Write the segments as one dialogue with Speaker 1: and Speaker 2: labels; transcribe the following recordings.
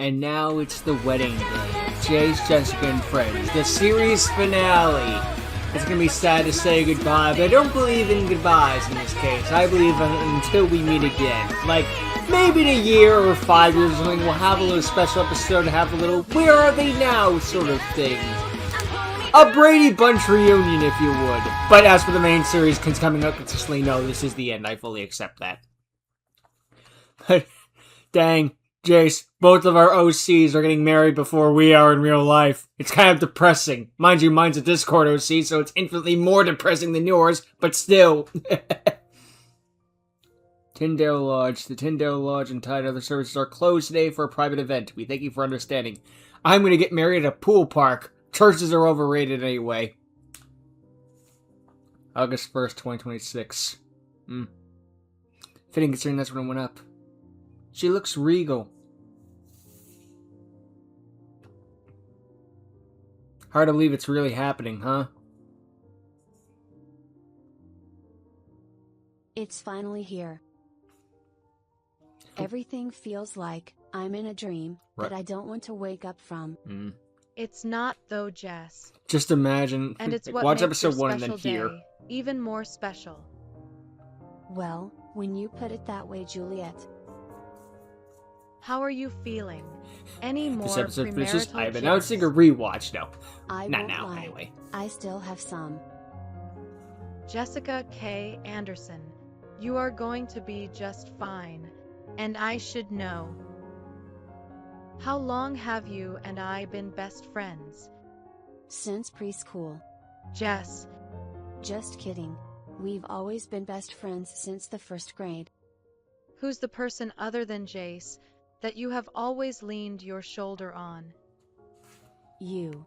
Speaker 1: And now it's the wedding day. Jace, Jessica, and friends. The series finale. It's gonna be sad to say goodbye, but I don't believe in goodbyes in this case. I believe until we meet again. Like, maybe in a year or 5 years or something, we'll have a little special episode and have a little where are they now sort of thing. A Brady Bunch reunion, if you would. But as for the main series coming up consistently, no, this is the end. I fully accept that. But, dang, Jace, both of our OCs are getting married before we are in real life. It's kind of depressing. Mind you, mine's a Discord OC, so it's infinitely more depressing than yours, but still. Tyndale Lodge. The Tyndale Lodge and Tide other services are closed today for a private event. We thank you for understanding. I'm going to get married at a pool park. Churches are overrated anyway. August 1st, 2026. Fitting considering that's when it went up. She looks regal. Hard to believe it's really happening, huh?
Speaker 2: It's finally here. Everything feels like I'm in a dream that I don't want to wake up from.
Speaker 3: It's not, though, Jess.
Speaker 1: Just imagine.
Speaker 3: And it's what
Speaker 1: watch
Speaker 3: makes
Speaker 1: episode
Speaker 3: your
Speaker 1: 1 and then
Speaker 3: special
Speaker 1: here.
Speaker 3: day even more special.
Speaker 2: Well, when you put it that way, Juliet.
Speaker 3: How are you feeling? Any more
Speaker 1: This episode finishes.
Speaker 3: premarital
Speaker 1: I've
Speaker 3: gist?
Speaker 1: announced a rewatch. No,
Speaker 2: I
Speaker 1: not
Speaker 2: won't
Speaker 1: now.
Speaker 2: lie.
Speaker 1: Anyway,
Speaker 2: I still have some.
Speaker 3: Jessica K. Anderson, you are going to be just fine. And I should know. How long have you and I been best friends?
Speaker 2: Since preschool.
Speaker 3: Jess,
Speaker 2: Just kidding. We've always been best friends since the first grade.
Speaker 3: who's the person other than Jace that you have always leaned your shoulder on?
Speaker 2: You.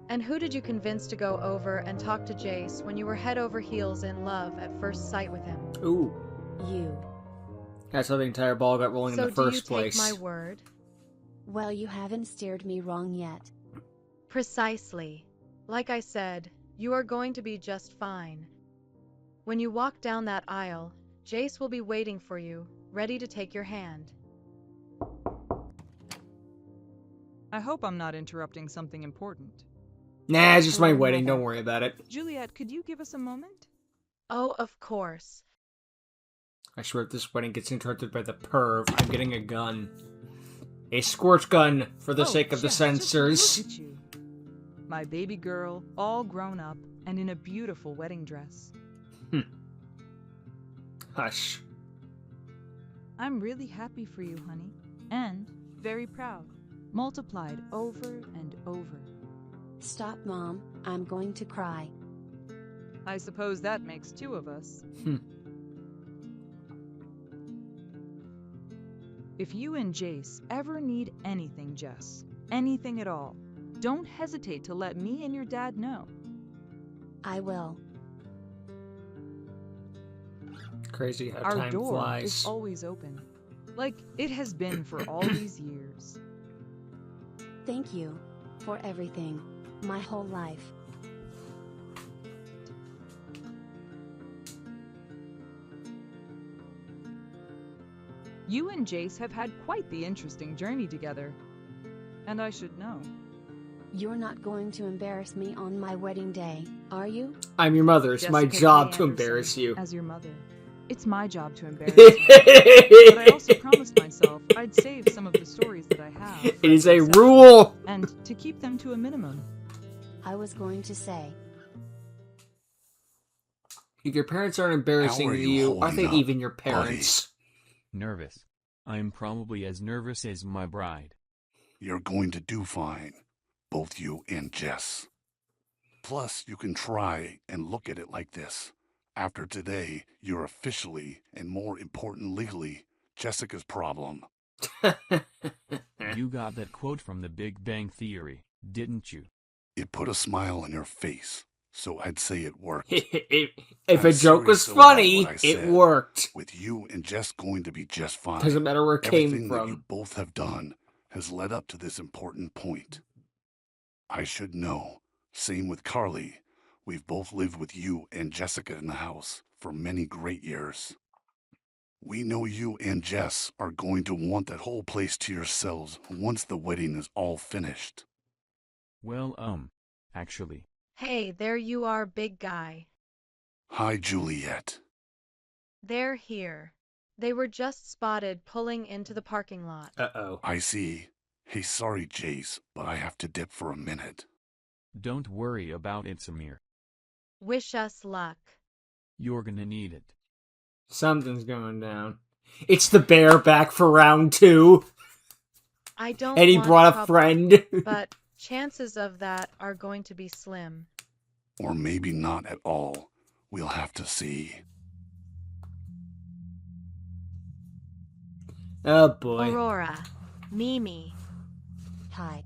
Speaker 3: And who did you convince to go over and talk to Jace when you were head over heels in love at first sight with him?
Speaker 1: ooh,
Speaker 2: You.
Speaker 1: that's how the entire ball got rolling
Speaker 3: So
Speaker 1: in the first
Speaker 3: do you take
Speaker 1: place.
Speaker 3: my word?
Speaker 2: Well, you haven't steered me wrong yet.
Speaker 3: Precisely. Like I said, you are going to be just fine. When you walk down that aisle, Jace will be waiting for you, ready to take your hand.
Speaker 4: I hope I'm not interrupting something important.
Speaker 1: Nah, it's just my
Speaker 3: Poor
Speaker 1: wedding.
Speaker 3: mother.
Speaker 1: Don't worry about it.
Speaker 4: Juliet, could you give us a moment?
Speaker 3: Oh, of course.
Speaker 1: I swear if this wedding gets interrupted by the perv, I'm getting a gun. A squirt gun, for the sake of the
Speaker 4: Jess,
Speaker 1: censors.
Speaker 4: Just look at you. My baby girl, all grown up, and in a beautiful wedding dress.
Speaker 1: Hush.
Speaker 4: I'm really happy for you, honey. And very proud. Multiplied over and over.
Speaker 2: Stop, Mom. I'm going to cry.
Speaker 4: I suppose that makes two of us. If you and Jace ever need anything, Jess, anything at all, don't hesitate to let me and your dad know.
Speaker 2: I will.
Speaker 1: Crazy how
Speaker 4: Our
Speaker 1: time
Speaker 4: door
Speaker 1: flies.
Speaker 4: is always open, like it has been for all these years.
Speaker 2: Thank you for everything. My whole life.
Speaker 4: You and Jace have had quite the interesting journey together. And I should know.
Speaker 2: You're not going to embarrass me on my wedding day, are you?
Speaker 1: I'm your mother. It's my
Speaker 4: Jessica
Speaker 1: job
Speaker 4: K.
Speaker 1: to
Speaker 4: Anderson,
Speaker 1: embarrass you.
Speaker 4: As your mother. It's my job to embarrass you. But I also promised myself I'd save some of the stories that I have. for
Speaker 1: It is a
Speaker 4: reception,
Speaker 1: rule.
Speaker 4: And to keep them to a minimum.
Speaker 2: I was going to say.
Speaker 1: If your parents aren't embarrassing
Speaker 5: How are you
Speaker 1: you, are they
Speaker 5: holding up,
Speaker 1: even your parents?
Speaker 5: Nervous. I'm probably as nervous as my bride.
Speaker 6: You're going to do fine, both you and Jess. Plus, you can try and look at it like this. After today, you're officially, and more important legally, Jessica's problem.
Speaker 5: You got that quote from The Big Bang Theory, didn't you?
Speaker 6: It put a smile on your face, so I'd say it worked.
Speaker 1: If a
Speaker 6: I'm
Speaker 1: joke was
Speaker 6: serious, though, about
Speaker 1: funny,
Speaker 6: what I
Speaker 1: it
Speaker 6: said.
Speaker 1: worked.
Speaker 6: With you and Jess going to be just fine.
Speaker 1: Doesn't matter where it came
Speaker 6: Everything that you
Speaker 1: from.
Speaker 6: both have done has led up to this important point. I should know. Same with Carly. We've both lived with you and Jessica in the house for many great years. We know you and Jess are going to want that whole place to yourselves once the wedding is all finished.
Speaker 5: Well, actually,
Speaker 3: Hey, there you are, big guy.
Speaker 6: Hi, Juliet.
Speaker 3: They're here. They were just spotted pulling into the parking lot.
Speaker 1: Uh-oh.
Speaker 6: I see. Hey, sorry, Jace, but I have to dip for a minute.
Speaker 5: don't worry about it, Samir.
Speaker 3: Wish us luck.
Speaker 5: You're gonna need it.
Speaker 1: Something's going down. It's the bear back for round 2.
Speaker 3: I don't
Speaker 1: And he
Speaker 3: want
Speaker 1: brought a
Speaker 3: trouble,
Speaker 1: friend.
Speaker 3: but chances of that are going to be slim.
Speaker 6: Or maybe not at all. We'll have to see.
Speaker 1: Oh boy.
Speaker 3: Aurora, Mimi,
Speaker 2: Hi.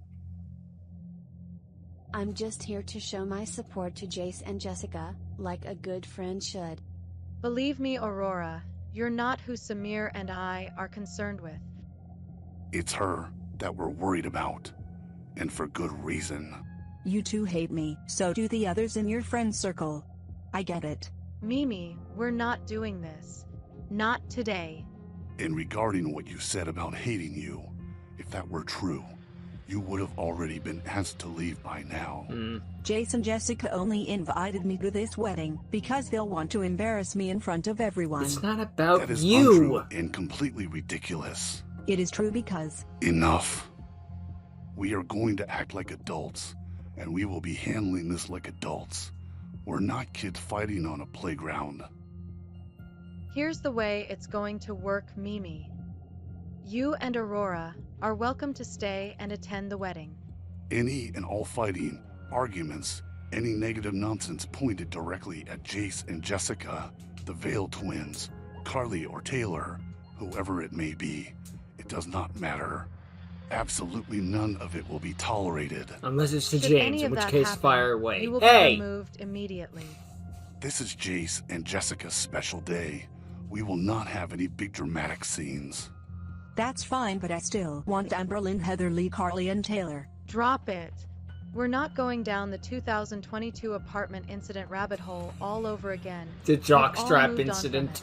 Speaker 2: I'm just here to show my support to Jace and Jessica, like a good friend should.
Speaker 3: believe me, Aurora, you're not who Samir and I are concerned with.
Speaker 6: It's her that we're worried about. And for good reason.
Speaker 7: You two hate me, so do the others in your friend circle. I get it.
Speaker 3: Mimi, we're not doing this. Not today.
Speaker 6: And regarding what you said about hating you, if that were true, you would have already been asked to leave by now.
Speaker 7: Jace and Jessica only invited me to this wedding because they'll want to embarrass me in front of everyone.
Speaker 1: It's not about
Speaker 6: That is
Speaker 1: you.
Speaker 6: untrue and completely ridiculous.
Speaker 7: It is true because
Speaker 6: Enough. We are going to act like adults, and we will be handling this like adults. We're not kids fighting on a playground.
Speaker 3: Here's the way it's going to work, Mimi. You and Aurora are welcome to stay and attend the wedding.
Speaker 6: Any and all fighting, arguments, any negative nonsense pointed directly at Jace and Jessica, the Vale twins, Carly or Taylor, whoever it may be, it does not matter. Absolutely none of it will be tolerated.
Speaker 1: Unless it's to
Speaker 3: Should
Speaker 1: James,
Speaker 3: any
Speaker 1: in
Speaker 3: of
Speaker 1: which
Speaker 3: that
Speaker 1: case
Speaker 3: happen,
Speaker 1: fire away.
Speaker 3: you will be
Speaker 1: Hey!
Speaker 3: removed immediately.
Speaker 6: This is Jace and Jessica's special day. We will not have any big dramatic scenes.
Speaker 7: that's fine, but I still want Amberlynn, Heatherly, Carly, and Taylor.
Speaker 3: Drop it. We're not going down the 2022 apartment incident rabbit hole all over again.
Speaker 1: The
Speaker 3: We've all
Speaker 1: jockstrap
Speaker 3: moved on from
Speaker 1: incident.
Speaker 3: it.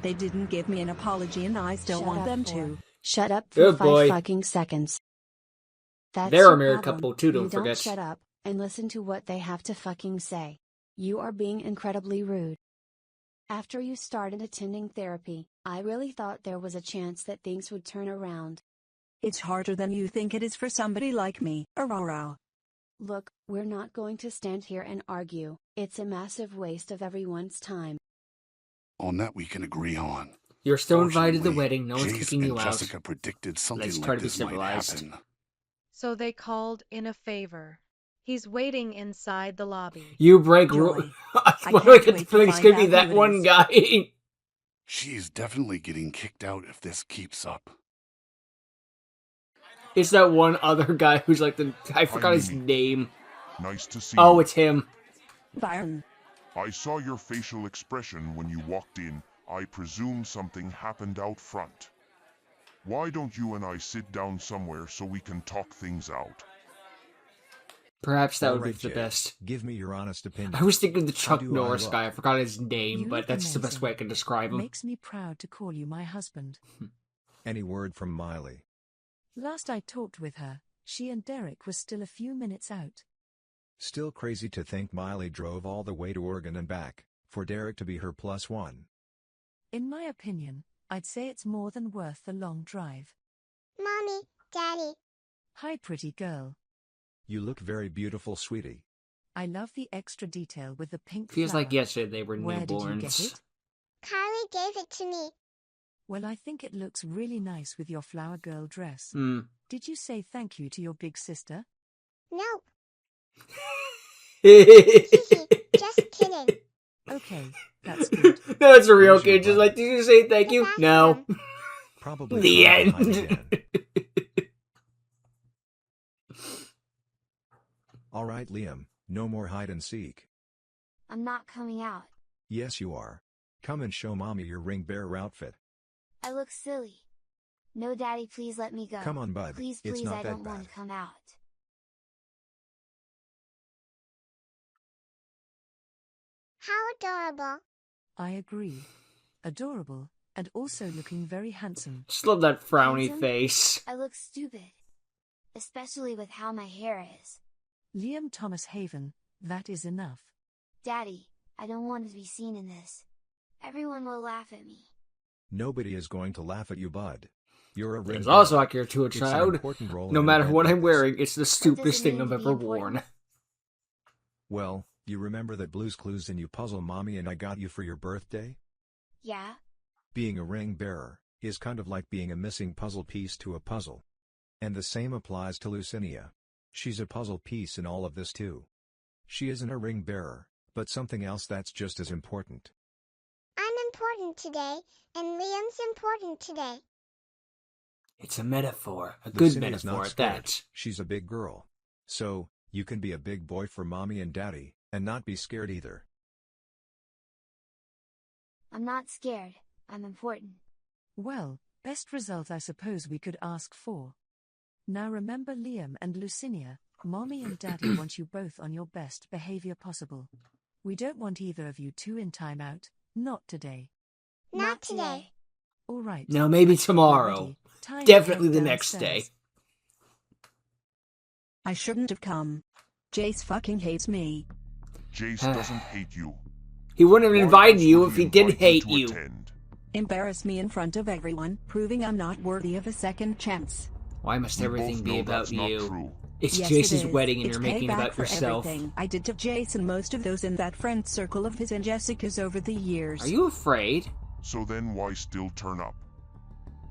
Speaker 7: They didn't give me an apology and I still
Speaker 2: Shut
Speaker 7: want
Speaker 2: up
Speaker 7: them
Speaker 2: for-
Speaker 7: to.
Speaker 2: Shut up for
Speaker 1: Good
Speaker 2: 5
Speaker 1: boy.
Speaker 2: fucking seconds. That's
Speaker 1: They're a
Speaker 2: your
Speaker 1: married
Speaker 2: problem.
Speaker 1: couple too,
Speaker 2: You
Speaker 1: don't forget.
Speaker 2: shut up and listen to what they have to fucking say. You are being incredibly rude. After you started attending therapy, I really thought there was a chance that things would turn around.
Speaker 7: It's harder than you think it is for somebody like me, Aurora.
Speaker 2: Look, we're not going to stand here and argue. It's a massive waste of everyone's time.
Speaker 6: On that we can agree on.
Speaker 1: You're still invited to the
Speaker 6: Fortunately,
Speaker 1: wedding. No one's
Speaker 6: Jace
Speaker 1: kicking you
Speaker 6: and
Speaker 1: out.
Speaker 6: Jessica predicted something
Speaker 1: Let's try
Speaker 6: like
Speaker 1: to be
Speaker 6: this might
Speaker 1: civilized.
Speaker 6: happen.
Speaker 3: So they called in a favor. He's waiting inside the lobby.
Speaker 1: You break
Speaker 7: Joy.
Speaker 1: rules.
Speaker 7: I
Speaker 1: I
Speaker 7: can't
Speaker 1: get the
Speaker 7: wait to
Speaker 1: feeling it's
Speaker 7: find
Speaker 1: gonna be
Speaker 7: out
Speaker 1: that
Speaker 7: who it
Speaker 1: one
Speaker 7: is.
Speaker 1: guy.
Speaker 6: She is definitely getting kicked out if this keeps up.
Speaker 1: It's that one other guy who's like I forgot his
Speaker 8: Mimi.
Speaker 1: name.
Speaker 8: Nice to see
Speaker 1: Oh,
Speaker 8: you.
Speaker 1: it's him.
Speaker 7: Byron.
Speaker 8: I saw your facial expression when you walked in. I presume something happened out front. Why don't you and I sit down somewhere so we can talk things out?
Speaker 1: Perhaps that
Speaker 9: All
Speaker 1: would be
Speaker 9: right,
Speaker 1: the
Speaker 9: Jay,
Speaker 1: best.
Speaker 9: Give me your honest opinion.
Speaker 1: I was thinking the Chuck
Speaker 9: do I
Speaker 1: Norris
Speaker 9: look?
Speaker 1: guy. I forgot his name,
Speaker 10: You
Speaker 1: but
Speaker 10: look
Speaker 1: that's the best
Speaker 10: amazing.
Speaker 1: way I can describe him.
Speaker 10: Makes me proud to call you my husband.
Speaker 9: Any word from Miley?
Speaker 10: Last I talked with her, she and Derek were still a few minutes out.
Speaker 9: Still crazy to think Miley drove all the way to Oregon and back, for Derek to be her +1.
Speaker 10: In my opinion, I'd say it's more than worth the long drive.
Speaker 11: Mommy, Daddy.
Speaker 10: Hi, pretty girl.
Speaker 9: You look very beautiful, sweetie.
Speaker 10: I love the extra detail with the pink
Speaker 1: Feels
Speaker 10: flower.
Speaker 1: like yesterday they were
Speaker 10: Where did you get
Speaker 1: newborns.
Speaker 10: it?
Speaker 11: Kylie gave it to me.
Speaker 10: Well, I think it looks really nice with your flower girl dress.
Speaker 1: Hmm.
Speaker 10: Did you say thank you to your big sister?
Speaker 11: Nope. Just kidding.
Speaker 10: Okay, that's good.
Speaker 1: That's a real
Speaker 9: Where's your
Speaker 1: kid. Just
Speaker 9: brother?
Speaker 1: like, did you say thank
Speaker 11: The
Speaker 1: you? No.
Speaker 11: bathroom.
Speaker 9: Probably
Speaker 1: The
Speaker 9: trying to hide
Speaker 1: end.
Speaker 9: again. All right, Liam, no more hide and seek.
Speaker 2: I'm not coming out.
Speaker 9: Yes, you are. Come and show mommy your ring bearer outfit.
Speaker 2: I look silly. No, Daddy, please let me go.
Speaker 9: Come on, bud.
Speaker 2: Please,
Speaker 9: It's
Speaker 2: please,
Speaker 9: not
Speaker 2: I
Speaker 9: that
Speaker 2: don't want
Speaker 9: bad.
Speaker 2: to come out.
Speaker 11: How adorable.
Speaker 10: I agree. Adorable, And also looking very handsome.
Speaker 1: Just love that frowny
Speaker 12: Handsome?
Speaker 1: face.
Speaker 12: I look stupid. Especially with how my hair is.
Speaker 10: Liam Thomas Haven, that is enough.
Speaker 12: Daddy, I don't want to be seen in this. Everyone will laugh at me.
Speaker 9: Nobody is going to laugh at you, bud. You're a ring
Speaker 1: It's
Speaker 9: bearer.
Speaker 1: also accurate to a
Speaker 9: It's an
Speaker 1: child.
Speaker 9: important role
Speaker 1: No
Speaker 9: in an
Speaker 1: matter
Speaker 9: event
Speaker 1: what
Speaker 9: like
Speaker 1: I'm
Speaker 9: this.
Speaker 1: wearing, it's the stupidest
Speaker 12: it
Speaker 1: thing
Speaker 12: mean
Speaker 1: I've
Speaker 12: to be
Speaker 1: ever
Speaker 12: important?
Speaker 1: worn.
Speaker 9: Well, you remember that Blue's Clues and You Puzzle Mommy and I got you for your birthday?
Speaker 12: Yeah?
Speaker 9: Being a ring bearer is kind of like being a missing puzzle piece to a puzzle. And the same applies to Lucinia. She's a puzzle piece in all of this too. She isn't a ring bearer, but something else that's just as important.
Speaker 11: I'm important today, and Liam's important today.
Speaker 1: It's a metaphor. A good
Speaker 9: Lucinia's
Speaker 1: metaphor
Speaker 9: not
Speaker 1: at
Speaker 9: scared.
Speaker 1: that.
Speaker 9: She's a big girl. So, you can be a big boy for mommy and daddy, and not be scared either.
Speaker 12: I'm not scared. I'm important.
Speaker 10: Well, best result I suppose we could ask for. Now remember Liam and Lucinia, Mommy and Daddy want you both on your best behavior possible. We don't want either of you two in timeout, not today.
Speaker 11: Not today.
Speaker 10: Alright.
Speaker 1: No, maybe
Speaker 10: I think we're
Speaker 1: tomorrow.
Speaker 10: ready. Time to
Speaker 1: Definitely
Speaker 10: head
Speaker 1: the next
Speaker 10: downstairs.
Speaker 1: day.
Speaker 7: I shouldn't have come. Jace fucking hates me.
Speaker 8: Jace doesn't hate you.
Speaker 1: He wouldn't have
Speaker 8: Why
Speaker 1: invited
Speaker 8: else
Speaker 1: you
Speaker 8: would
Speaker 1: if
Speaker 8: he
Speaker 1: he did
Speaker 8: invite
Speaker 1: hate
Speaker 8: to
Speaker 1: you.
Speaker 8: attend?
Speaker 7: Embarrass me in front of everyone, proving I'm not worthy of a second chance.
Speaker 1: Why must
Speaker 8: We
Speaker 1: everything
Speaker 8: both
Speaker 1: be
Speaker 8: know
Speaker 1: about
Speaker 8: that's not
Speaker 1: you?
Speaker 8: true.
Speaker 1: It's
Speaker 7: Yes,
Speaker 1: Jace's
Speaker 7: it is.
Speaker 1: wedding and
Speaker 7: It's
Speaker 1: you're making it
Speaker 7: payback
Speaker 1: about
Speaker 7: for
Speaker 1: yourself.
Speaker 7: everything I did to Jace and most of those in that friend circle of his and Jessica's over the years.
Speaker 1: Are you afraid?
Speaker 8: So then why still turn up?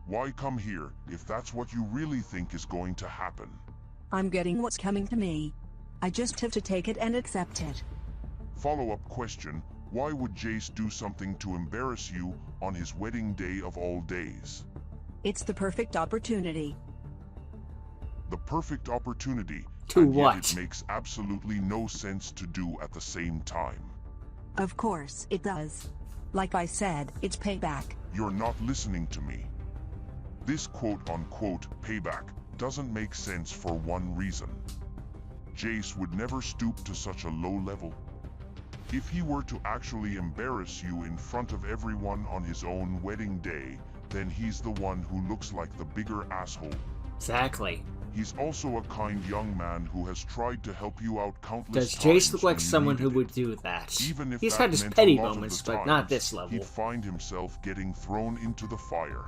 Speaker 8: Why come here if that's what you really think is going to happen?
Speaker 7: I'm getting what's coming to me. I just have to take it and accept it.
Speaker 8: Follow-up question, why would Jace do something to embarrass you on his wedding day of all days?
Speaker 7: It's the perfect opportunity.
Speaker 8: The perfect opportunity,
Speaker 1: To
Speaker 8: and yet
Speaker 1: what?
Speaker 8: it makes absolutely no sense to do at the same time.
Speaker 7: Of course it does. Like I said, it's payback.
Speaker 8: You're not listening to me. This quote-unquote payback doesn't make sense for one reason. Jace would never stoop to such a low level. If he were to actually embarrass you in front of everyone on his own wedding day, then he's the one who looks like the bigger asshole.
Speaker 1: Exactly.
Speaker 8: He's also a kind young man who has tried to help you out countless
Speaker 1: Does
Speaker 8: times
Speaker 1: Jace look like
Speaker 8: when you
Speaker 1: someone who
Speaker 8: needed
Speaker 1: would
Speaker 8: it.
Speaker 1: do that?
Speaker 8: Even if
Speaker 1: He's
Speaker 8: that
Speaker 1: had his
Speaker 8: meant a
Speaker 1: petty
Speaker 8: lot of the
Speaker 1: moments, but not
Speaker 8: times,
Speaker 1: this level.
Speaker 8: He'd find himself getting thrown into the fire.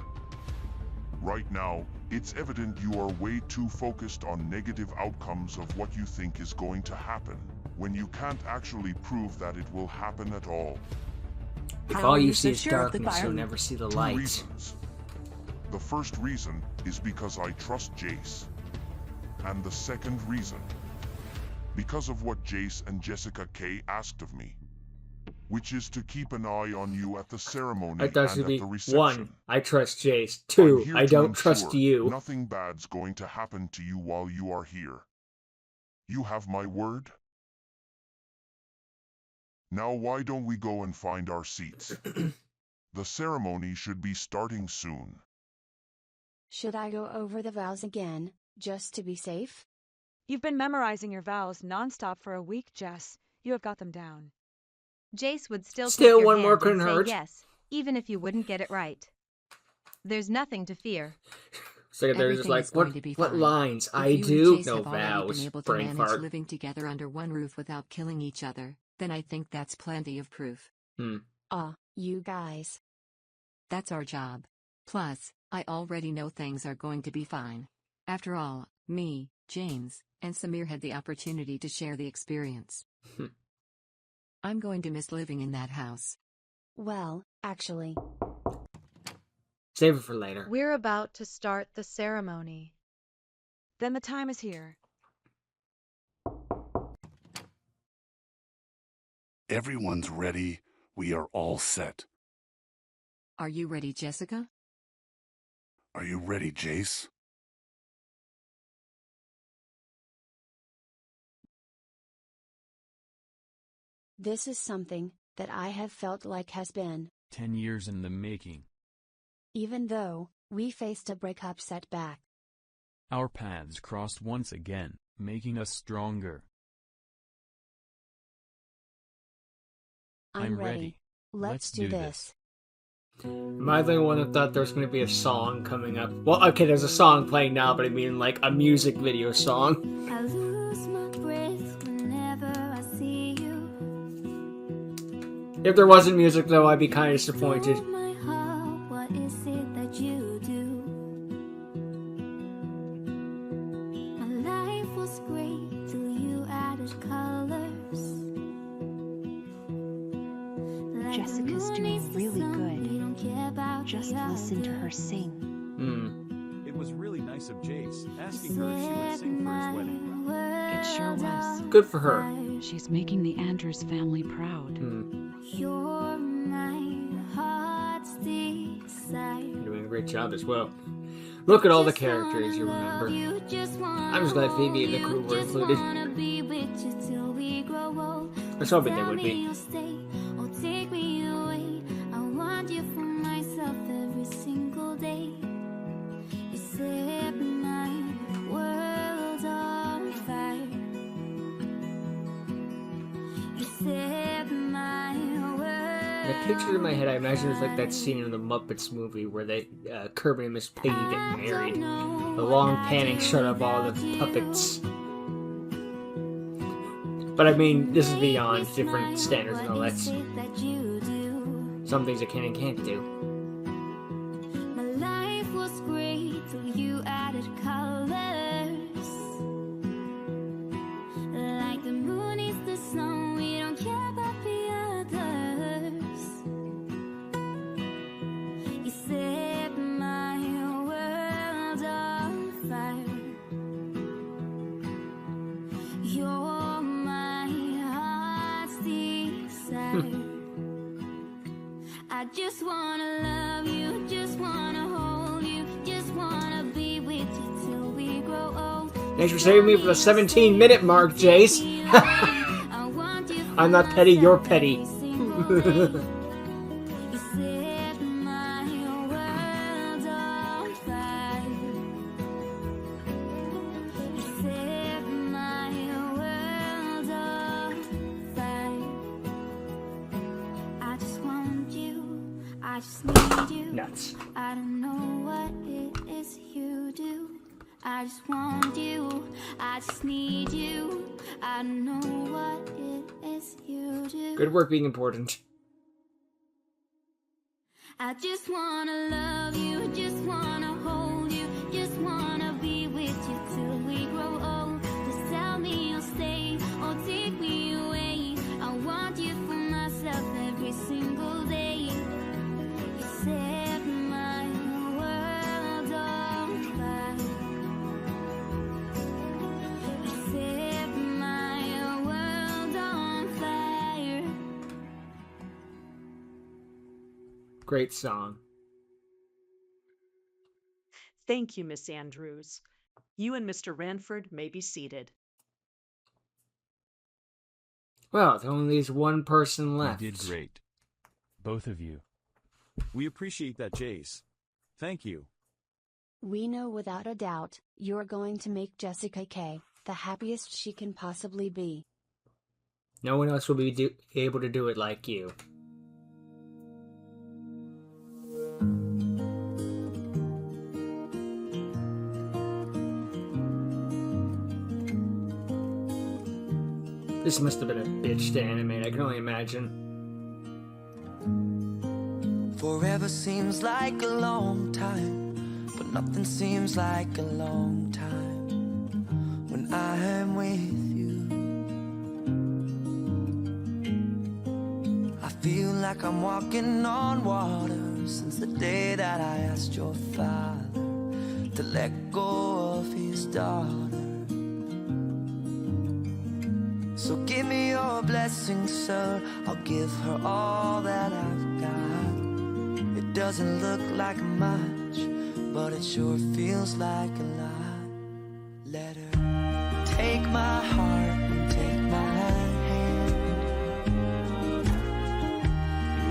Speaker 8: Right now, it's evident you are way too focused on negative outcomes of what you think is going to happen, when you can't actually prove that it will happen at all.
Speaker 1: If
Speaker 7: How
Speaker 1: all
Speaker 7: are
Speaker 1: you
Speaker 7: you
Speaker 1: see
Speaker 7: so
Speaker 1: is
Speaker 7: sure of the
Speaker 1: darkness, you'll
Speaker 7: Byron?
Speaker 1: never see the
Speaker 8: Two
Speaker 1: light.
Speaker 8: reasons. The first reason is because I trust Jace. And the second reason, because of what Jace and Jessica K asked of me, which is to keep an eye on you at the ceremony
Speaker 1: That
Speaker 8: and
Speaker 1: should
Speaker 8: at
Speaker 1: be
Speaker 8: the reception.
Speaker 1: 1. I trust Jace.
Speaker 8: I'm
Speaker 1: 2.
Speaker 8: here
Speaker 1: I
Speaker 8: to
Speaker 1: don't trust
Speaker 8: ensure
Speaker 1: you.
Speaker 8: Nothing bad's going to happen to you while you are here. You have my word? Now why don't we go and find our seats? The ceremony should be starting soon.
Speaker 2: Should I go over the vows again, just to be safe?
Speaker 13: You've been memorizing your vows nonstop for a week, Jess. You have got them down.
Speaker 3: Jace would still
Speaker 1: Still,
Speaker 3: take your
Speaker 1: one
Speaker 3: hand
Speaker 1: more
Speaker 3: and
Speaker 1: couldn't
Speaker 3: say
Speaker 1: hurt.
Speaker 3: yes, even if you wouldn't get it right. There's nothing to fear.
Speaker 1: So they're just
Speaker 14: Everything
Speaker 1: like,
Speaker 14: is going to be
Speaker 1: what
Speaker 14: fine.
Speaker 1: lines?
Speaker 14: If
Speaker 1: I
Speaker 14: you and
Speaker 1: do?
Speaker 14: Jace
Speaker 1: No
Speaker 14: have already
Speaker 1: vows.
Speaker 14: been able to
Speaker 1: Brain
Speaker 14: manage
Speaker 1: fart.
Speaker 14: living together under one roof without killing each other, then I think that's plenty of proof.
Speaker 2: You guys.
Speaker 14: That's our job. Plus, I already know things are going to be fine. After all, me, James, and Samir had the opportunity to share the experience. I'm going to miss living in that house.
Speaker 2: Well, actually.
Speaker 1: Save it for later.
Speaker 3: We're about to start the ceremony.
Speaker 13: Then the time is here.
Speaker 6: Everyone's ready. We are all set.
Speaker 14: Are you ready, Jessica?
Speaker 6: Are you ready, Jace?
Speaker 2: This is something that I have felt like has been,
Speaker 5: 10 years in the making.
Speaker 2: even though we faced a breakup setback.
Speaker 5: Our paths crossed once again, making us stronger.
Speaker 2: I'm ready. Let's do this.
Speaker 1: Am I the only one that thought there was going to be a song coming up? Well, okay, there's a song playing now, but I mean like a music video song.
Speaker 15: I lose my breath whenever I see you.
Speaker 1: If there wasn't music, though, I'd be kind of disappointed.
Speaker 15: My heart, what is it that you do? My life was great till you added colors. Like
Speaker 16: Jessica's doing really good. Just listen to her sing.
Speaker 5: It was really nice of Jace, asking her if she would sing for his wedding.
Speaker 16: It sure was.
Speaker 1: Good for her.
Speaker 16: She's making the Andrews family proud.
Speaker 15: You're my heart's desire.
Speaker 1: You're doing a great job as well. Look at all the characters you remember. I'm just glad Phoebe and the crew were included. I was hoping they would be.
Speaker 15: Every single day, you set my world on fire. You set my world.
Speaker 1: The picture in my head, I imagine it's like that scene in the Muppets movie where they Kirby and Miss Piggy get married. The long panning shot of all the puppets. But I mean, this is beyond different standards and all that. Some things I can and can't do.
Speaker 15: You added colors. Like the moon is the sun, we don't care about the others. You set my world on fire. You're my heart's desire. I just wanna love you, just wanna hold you, just wanna be with you till we grow old.
Speaker 1: Thanks for saving me for the 17-minute mark, Jace. I'm not petty, you're petty.
Speaker 15: I just need you.
Speaker 1: Nuts.
Speaker 15: I don't know what it is you do. I just want you. I just need you. I don't know what it is you do.
Speaker 1: Good work being important.
Speaker 15: I just wanna love you. Just wanna hold you. Just wanna be with you till we grow old. Just tell me you'll stay or take me away. I want you for myself every single day. Set my world on fire. Set my world on fire.
Speaker 1: Great song.
Speaker 17: Thank you, Miss Andrews. You and Mr. Ranford may be seated.
Speaker 1: Well, there only leaves one person left.
Speaker 5: You did great. Both of you. We appreciate that, Jace. Thank you.
Speaker 2: We know without a doubt, you're going to make Jessica K the happiest she can possibly be.
Speaker 1: No one else will be able to do it like you. This must have been a bitch to animate, I can only imagine.
Speaker 18: Forever seems like a long time, but nothing seems like a long time when I am with you. I feel like I'm walking on water since the day that I asked your father to let go of his daughter. So give me your blessing, sir. I'll give her all that I've got. It doesn't look like much, but it sure feels like a lot. Let her take my heart and take my hand.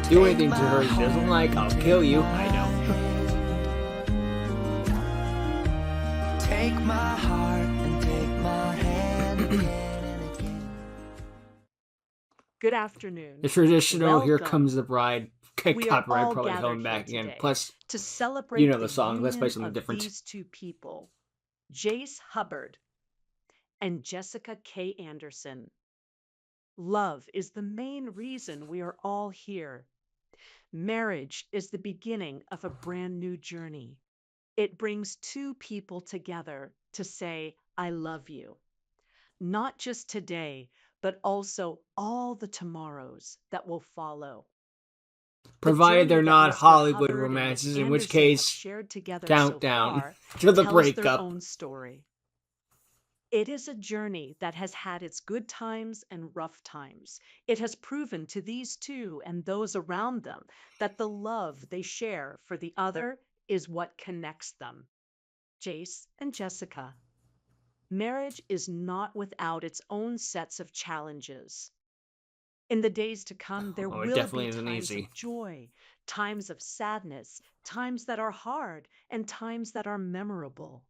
Speaker 1: Do anything to her she doesn't like, I'll kill you. I know.
Speaker 18: Take my heart and take my hand again.
Speaker 17: Good afternoon.
Speaker 1: The traditional "Here
Speaker 17: Welcome.
Speaker 1: Comes the Bride"
Speaker 17: We are
Speaker 1: Copyright
Speaker 17: all
Speaker 1: probably
Speaker 17: gathered
Speaker 1: coming
Speaker 17: here
Speaker 1: back again.
Speaker 17: today
Speaker 1: Plus,
Speaker 17: to celebrate
Speaker 1: you know the
Speaker 17: the
Speaker 1: song. Let's play
Speaker 17: union
Speaker 1: something
Speaker 17: of
Speaker 1: different.
Speaker 17: these two people, Jace Hubbard and Jessica K. Anderson. Love is the main reason we are all here. Marriage is the beginning of a brand new journey. It brings two people together to say, I love you. Not just today, but also all the tomorrows that will follow.
Speaker 1: Provided they're not Hollywood
Speaker 17: Hubbard and Miss
Speaker 1: romances, in which
Speaker 17: Anderson have
Speaker 1: case,
Speaker 17: shared together
Speaker 1: countdown
Speaker 17: so far
Speaker 1: to the
Speaker 17: tells
Speaker 1: breakup.
Speaker 17: their own story. It is a journey that has had its good times and rough times. It has proven to these two and those around them that the love they share for the other is what connects them. Jace and Jessica. Marriage is not without its own sets of challenges. In the days to come, there
Speaker 1: Oh, it
Speaker 17: will
Speaker 1: definitely
Speaker 17: be
Speaker 1: isn't
Speaker 17: times
Speaker 1: easy.
Speaker 17: of joy, times of sadness, times that are hard, and times that are memorable.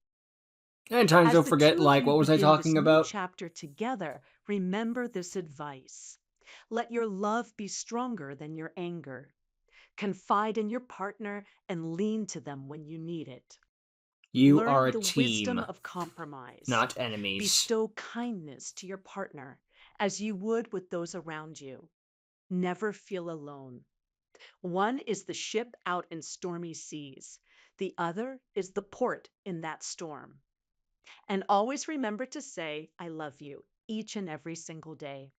Speaker 1: And times
Speaker 17: As
Speaker 1: you'll
Speaker 17: the
Speaker 1: forget,
Speaker 17: two of
Speaker 1: like,
Speaker 17: you
Speaker 1: what was I
Speaker 17: begin this
Speaker 1: talking
Speaker 17: new
Speaker 1: about?
Speaker 17: chapter together, remember this advice. Let your love be stronger than your anger. Confide in your partner and lean to them when you need it.
Speaker 1: You
Speaker 17: Learn
Speaker 1: are a
Speaker 17: the
Speaker 1: team,
Speaker 17: wisdom of compromise.
Speaker 1: not enemies.
Speaker 17: Bestow kindness to your partner as you would with those around you. Never feel alone. One is the ship out in stormy seas. The other is the port in that storm. And always remember to say, I love you, each and every single day.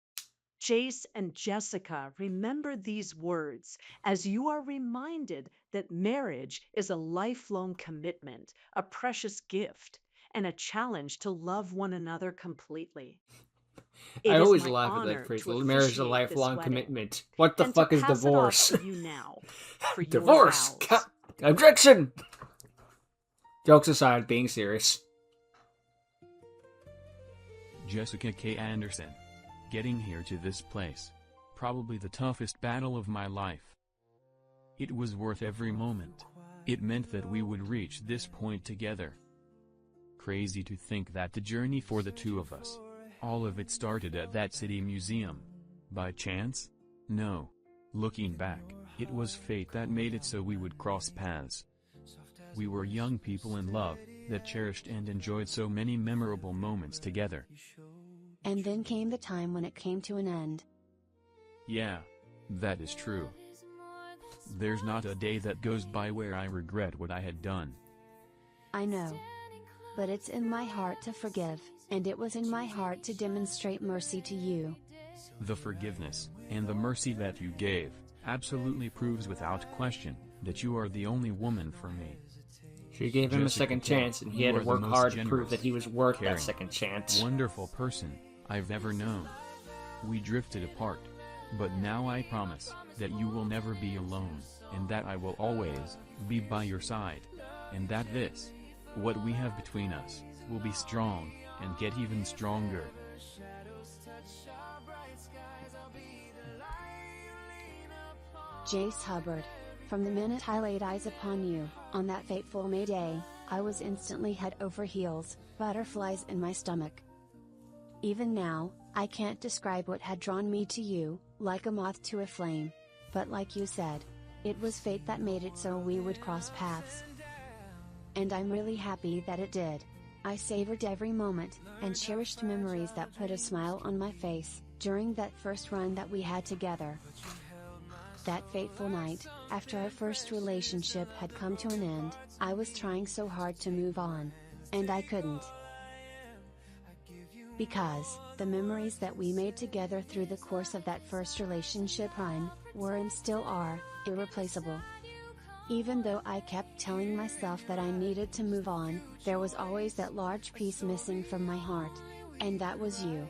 Speaker 17: Jace and Jessica, remember these words as you are reminded that marriage is a lifelong commitment, a precious gift, and a challenge to love one another completely.
Speaker 1: I
Speaker 17: It is
Speaker 1: always
Speaker 17: my
Speaker 1: laugh at
Speaker 17: honor
Speaker 1: that phrase.
Speaker 17: to
Speaker 1: Marriage is a
Speaker 17: officiate this
Speaker 1: lifelong
Speaker 17: wedding
Speaker 1: commitment. What the
Speaker 17: and to
Speaker 1: fuck is
Speaker 17: pass it off
Speaker 1: divorce?
Speaker 17: to you now for your
Speaker 1: Divorce!
Speaker 17: vows.
Speaker 1: Objection! Jokes aside, being serious.
Speaker 19: Jessica K. Anderson. Getting here to this place. Probably the toughest battle of my life. It was worth every moment. It meant that we would reach this point together. Crazy to think that the journey for the two of us, all of it started at that city museum. By chance? No. Looking back, it was fate that made it so we would cross paths. We were young people in love, that cherished and enjoyed so many memorable moments together.
Speaker 2: And then came the time when it came to an end.
Speaker 19: Yeah, that is true. There's not a day that goes by where I regret what I had done.
Speaker 2: I know. But it's in my heart to forgive, and it was in my heart to demonstrate mercy to you.
Speaker 19: The forgiveness, and the mercy that you gave, absolutely proves without question, that you are the only woman for me.
Speaker 1: She gave him a second chance, and he had to work hard to prove that he was worth that
Speaker 19: caring,
Speaker 1: second chance.
Speaker 19: Wonderful person I've ever known. We drifted apart. But now I promise that you will never be alone, and that I will always be by your side, and that this, what we have between us, will be strong, and get even stronger.
Speaker 2: Jace Hubbard. From the minute I laid eyes upon you, on that fateful May Day, I was instantly head over heels, butterflies in my stomach. Even now, I can't describe what had drawn me to you, like a moth to a flame. But like you said, it was fate that made it so we would cross paths. And I'm really happy that it did. I savored every moment, and cherished memories that put a smile on my face, during that first run that we had together. That fateful night, after our first relationship had come to an end, I was trying so hard to move on. And I couldn't. Because, the memories that we made together through the course of that first relationship run, were and still are, irreplaceable. Even though I kept telling myself that I needed to move on, there was always that large piece missing from my heart. And that was you.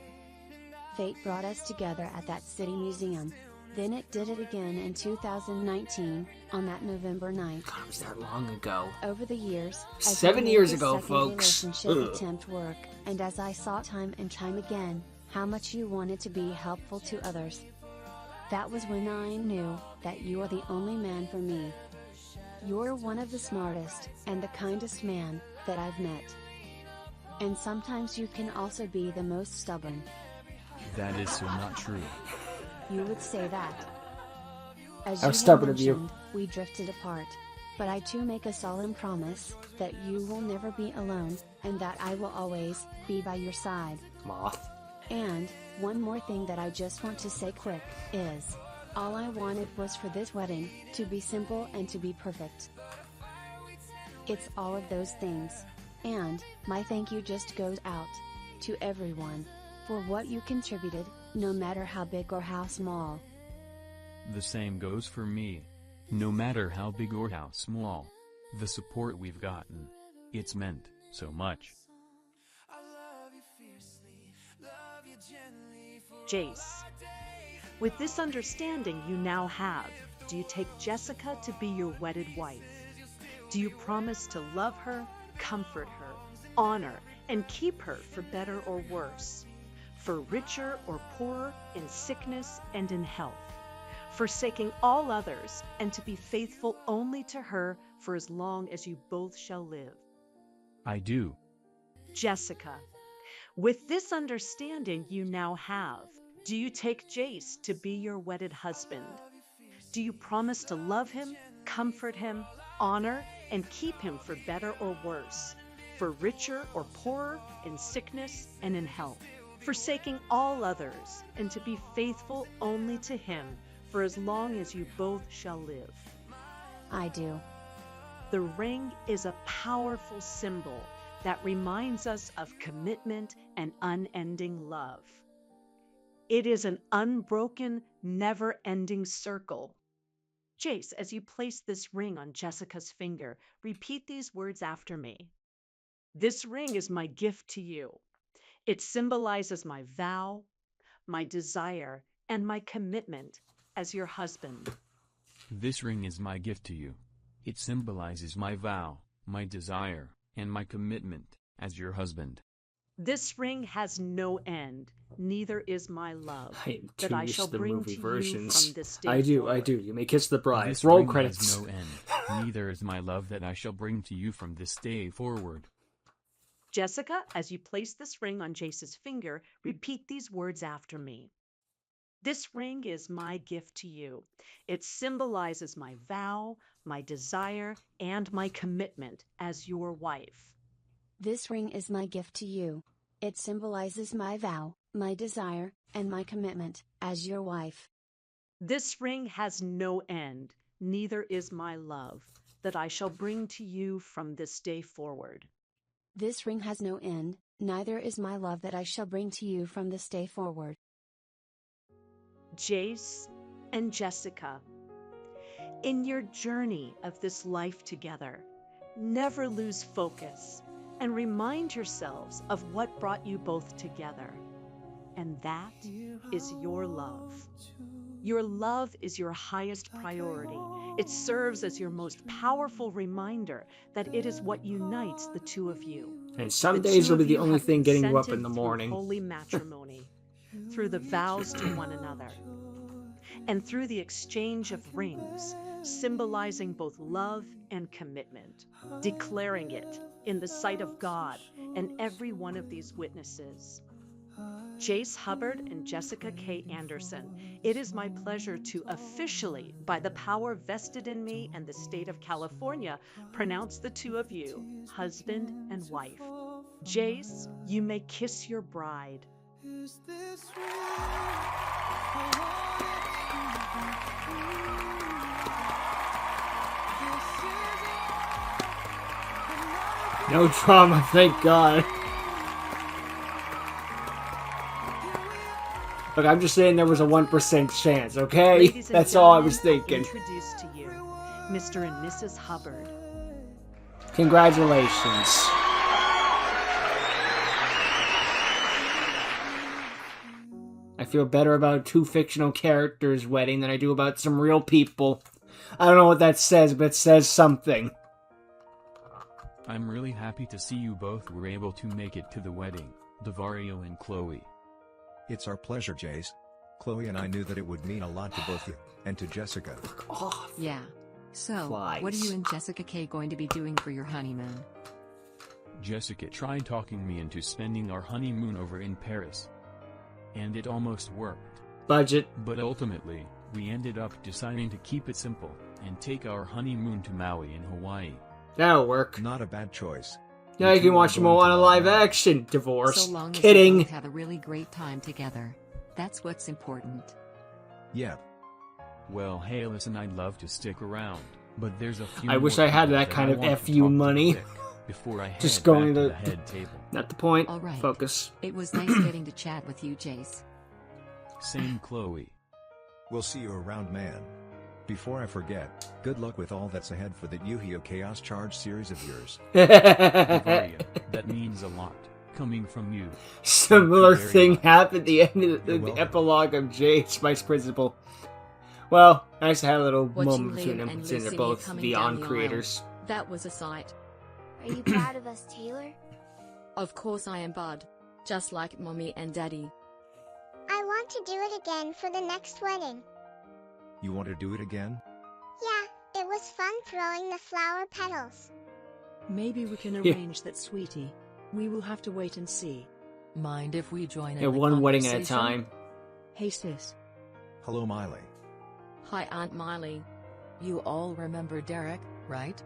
Speaker 2: Fate brought us together at that city museum. Then it did it again in 2019, on that November night.
Speaker 1: God, it was that long ago.
Speaker 2: Over the years, as
Speaker 1: 7
Speaker 2: I made
Speaker 1: years
Speaker 2: this
Speaker 1: ago,
Speaker 2: second
Speaker 1: folks.
Speaker 2: relationship attempt work, and as I saw time and time again, how much you wanted to be helpful to others. That was when I knew that you are the only man for me. You're one of the smartest, and the kindest man, that I've met. And sometimes you can also be the most stubborn.
Speaker 19: That is so not true.
Speaker 2: You would say that. As
Speaker 1: How
Speaker 2: you
Speaker 1: stubborn
Speaker 2: had
Speaker 1: of you.
Speaker 2: mentioned, we drifted apart. But I too make a solemn promise that you will never be alone, and that I will always be by your side.
Speaker 1: Moth.
Speaker 2: And, one more thing that I just want to say quick, is, all I wanted was for this wedding to be simple and to be perfect. It's all of those things. And, my thank you just goes out to everyone for what you contributed, no matter how big or how small.
Speaker 19: The same goes for me. No matter how big or how small. The support we've gotten. It's meant so much.
Speaker 17: Jace, with this understanding you now have, do you take Jessica to be your wedded wife? Do you promise to love her, comfort her, honor, and keep her for better or worse? For richer or poorer, in sickness and in health? Forsaking all others, and to be faithful only to her for as long as you both shall live?
Speaker 19: I do.
Speaker 17: Jessica, with this understanding you now have, do you take Jace to be your wedded husband? Do you promise to love him, comfort him, honor, and keep him for better or worse? For richer or poorer, in sickness and in health? Forsaking all others, and to be faithful only to him for as long as you both shall live?
Speaker 2: I do.
Speaker 17: The ring is a powerful symbol that reminds us of commitment and unending love. It is an unbroken, never-ending circle. Jace, as you place this ring on Jessica's finger, repeat these words after me. This ring is my gift to you. It symbolizes my vow, my desire, and my commitment as your husband.
Speaker 19: This ring is my gift to you. It symbolizes my vow, my desire, and my commitment as your husband.
Speaker 17: This ring has no end, neither is my love,
Speaker 1: I am
Speaker 17: that
Speaker 1: too
Speaker 17: I
Speaker 1: used
Speaker 17: shall
Speaker 1: to the
Speaker 17: bring
Speaker 1: movie
Speaker 17: to
Speaker 1: versions.
Speaker 17: you from this day
Speaker 1: I do.
Speaker 17: forward.
Speaker 1: You may kiss the bride.
Speaker 19: This
Speaker 1: Roll
Speaker 19: ring
Speaker 1: credits.
Speaker 19: has no end, neither is my love that I shall bring to you from this day forward.
Speaker 17: Jessica, as you place this ring on Jace's finger, repeat these words after me. This ring is my gift to you. It symbolizes my vow, my desire, and my commitment as your wife.
Speaker 2: This ring is my gift to you. It symbolizes my vow, my desire, and my commitment as your wife.
Speaker 17: This ring has no end, neither is my love, that I shall bring to you from this day forward.
Speaker 2: This ring has no end, neither is my love that I shall bring to you from this day forward.
Speaker 17: Jace and Jessica, in your journey of this life together, never lose focus and remind yourselves of what brought you both together. And that is your love. Your love is your highest priority. It serves as your most powerful reminder that it is what unites the two of you.
Speaker 1: And some
Speaker 17: The
Speaker 1: days
Speaker 17: two
Speaker 1: will be
Speaker 17: of
Speaker 1: the
Speaker 17: you
Speaker 1: only
Speaker 17: have
Speaker 1: thing getting you up
Speaker 17: consented
Speaker 1: in the
Speaker 17: through
Speaker 1: morning.
Speaker 17: Holy matrimony, through the vows to one another, and through the exchange of rings, symbolizing both love and commitment, declaring it in the sight of God and every one of these witnesses. Jace Hubbard and Jessica K. Anderson, it is my pleasure to officially, by the power vested in me and the state of California, pronounce the two of you husband and wife. Jace, you may kiss your bride.
Speaker 1: No trauma, thank God. Look, I'm just saying there was a 1% chance, okay?
Speaker 17: Ladies and
Speaker 1: That's all I was
Speaker 17: gentlemen,
Speaker 1: thinking.
Speaker 17: Introduce to you Mr. and Mrs. Hubbard.
Speaker 1: Congratulations. I feel better about two fictional characters' wedding than I do about some real people. I don't know what that says, but it says something.
Speaker 19: I'm really happy to see you both were able to make it to the wedding, Devario and Chloe.
Speaker 9: It's our pleasure, Jace. Chloe and I knew that it would mean a lot to both you, and to Jessica.
Speaker 14: Yeah. So,
Speaker 1: Flies.
Speaker 14: what are you and Jessica K going to be doing for your honeymoon?
Speaker 19: Jessica tried talking me into spending our honeymoon over in Paris. And it almost worked.
Speaker 1: Budget.
Speaker 19: But ultimately, we ended up deciding to keep it simple and take our honeymoon to Maui in Hawaii.
Speaker 1: That'll work.
Speaker 9: Not a bad choice.
Speaker 1: Now you can watch Moana live action. Divorce.
Speaker 14: So long as
Speaker 1: Kidding.
Speaker 14: we both have a really great time together. That's what's important.
Speaker 9: Yeah.
Speaker 19: Well, hey, listen, I'd love to stick around, but there's a few
Speaker 1: I wish
Speaker 19: more
Speaker 1: I had
Speaker 19: people
Speaker 1: that kind
Speaker 19: I
Speaker 1: of
Speaker 19: want to
Speaker 1: FU
Speaker 19: talk to
Speaker 1: money.
Speaker 19: quick before I
Speaker 1: Just
Speaker 19: head
Speaker 1: going
Speaker 19: back
Speaker 1: to
Speaker 19: the head table.
Speaker 1: Not the point.
Speaker 14: All right.
Speaker 1: Focus.
Speaker 14: It was nice getting to chat with you, Jace.
Speaker 19: Same, Chloe.
Speaker 9: We'll see you around, man. Before I forget, good luck with all that's ahead for that Yu-Gi-Oh! Chaos Charge series of yours.
Speaker 19: Bavaria, that means a lot, coming from you.
Speaker 1: Similar
Speaker 19: Thank you very
Speaker 1: thing
Speaker 19: much.
Speaker 1: happened at the end of
Speaker 9: You're
Speaker 1: the
Speaker 9: welcome.
Speaker 1: epilogue of Jace, Vice Principal. Well, nice to have a little
Speaker 14: Watching
Speaker 1: moment between
Speaker 14: Liam
Speaker 1: them,
Speaker 14: and
Speaker 1: considering they're
Speaker 14: Lucinda
Speaker 1: both
Speaker 14: coming
Speaker 1: the
Speaker 14: down
Speaker 1: On
Speaker 14: the aisle.
Speaker 1: creators.
Speaker 14: That was a sight.
Speaker 12: Are you proud of us, Taylor?
Speaker 14: Of course I am, Bud. Just like Mommy and Daddy.
Speaker 11: I want to do it again for the next wedding.
Speaker 9: You want to do it again?
Speaker 11: Yeah, it was fun throwing the flower petals.
Speaker 10: Maybe we can
Speaker 1: Yeah.
Speaker 10: arrange that, sweetie. We will have to wait and see.
Speaker 20: Mind if we join in
Speaker 1: Yeah,
Speaker 20: the
Speaker 1: one wedding at a
Speaker 20: conversation?
Speaker 1: time.
Speaker 10: Hey sis.
Speaker 9: Hello, Miley.
Speaker 14: Hi, Aunt Miley.
Speaker 20: You all remember Derek, right?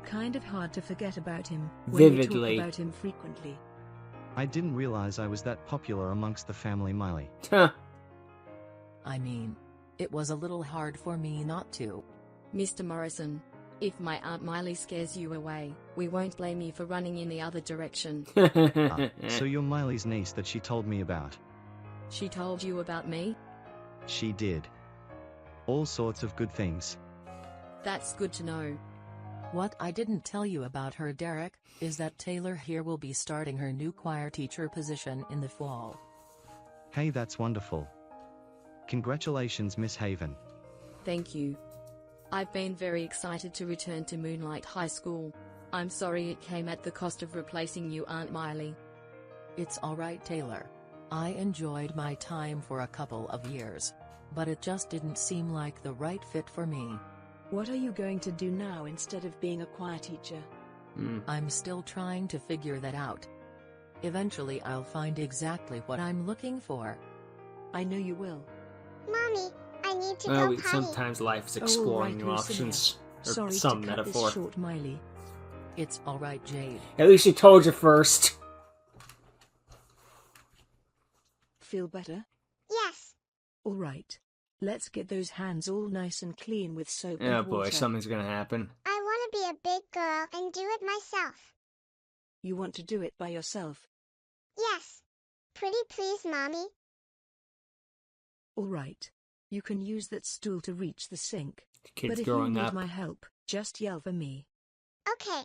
Speaker 10: Kind of hard to forget about him when we
Speaker 1: Vividly.
Speaker 10: talk about him frequently.
Speaker 21: I didn't realize I was that popular amongst the family, Miley.
Speaker 1: Huh.
Speaker 20: I mean, it was a little hard for me not to.
Speaker 14: Mr. Morrison, if my Aunt Miley scares you away, we won't blame you for running in the other direction.
Speaker 21: So you're Miley's niece that she told me about.
Speaker 14: She told you about me?
Speaker 21: She did. All sorts of good things.
Speaker 14: That's good to know.
Speaker 20: What I didn't tell you about her, Derek, is that Taylor here will be starting her new choir teacher position in the fall.
Speaker 21: Hey, that's wonderful. Congratulations, Miss Haven.
Speaker 14: Thank you. I've been very excited to return to Moonlight High School. I'm sorry it came at the cost of replacing you, Aunt Miley.
Speaker 20: It's alright, Taylor. I enjoyed my time for a couple of years. But it just didn't seem like the right fit for me.
Speaker 10: What are you going to do now instead of being a choir teacher?
Speaker 20: I'm still trying to figure that out. Eventually I'll find exactly what I'm looking for.
Speaker 10: I know you will.
Speaker 11: Mommy, I need to
Speaker 1: Well,
Speaker 11: go potty.
Speaker 1: sometimes life is
Speaker 10: Oh,
Speaker 1: exploring
Speaker 10: right,
Speaker 1: new
Speaker 10: Lucinda.
Speaker 1: options. Or
Speaker 10: Sorry
Speaker 1: some
Speaker 10: to cut
Speaker 1: metaphor.
Speaker 10: this short, Miley.
Speaker 20: It's alright, Jade.
Speaker 1: At least she told you first.
Speaker 10: Feel better?
Speaker 11: Yes.
Speaker 10: All right. Let's get those hands all nice and clean with soap
Speaker 1: Oh
Speaker 10: and
Speaker 1: boy,
Speaker 10: water.
Speaker 1: something's gonna happen.
Speaker 11: I want to be a big girl and do it myself.
Speaker 10: You want to do it by yourself?
Speaker 11: Yes. Pretty please, Mommy.
Speaker 10: All right. You can use that stool to reach the sink.
Speaker 1: The kid's
Speaker 10: but if
Speaker 1: growing
Speaker 10: you need
Speaker 1: up.
Speaker 10: my help, just yell for me.
Speaker 11: Okay.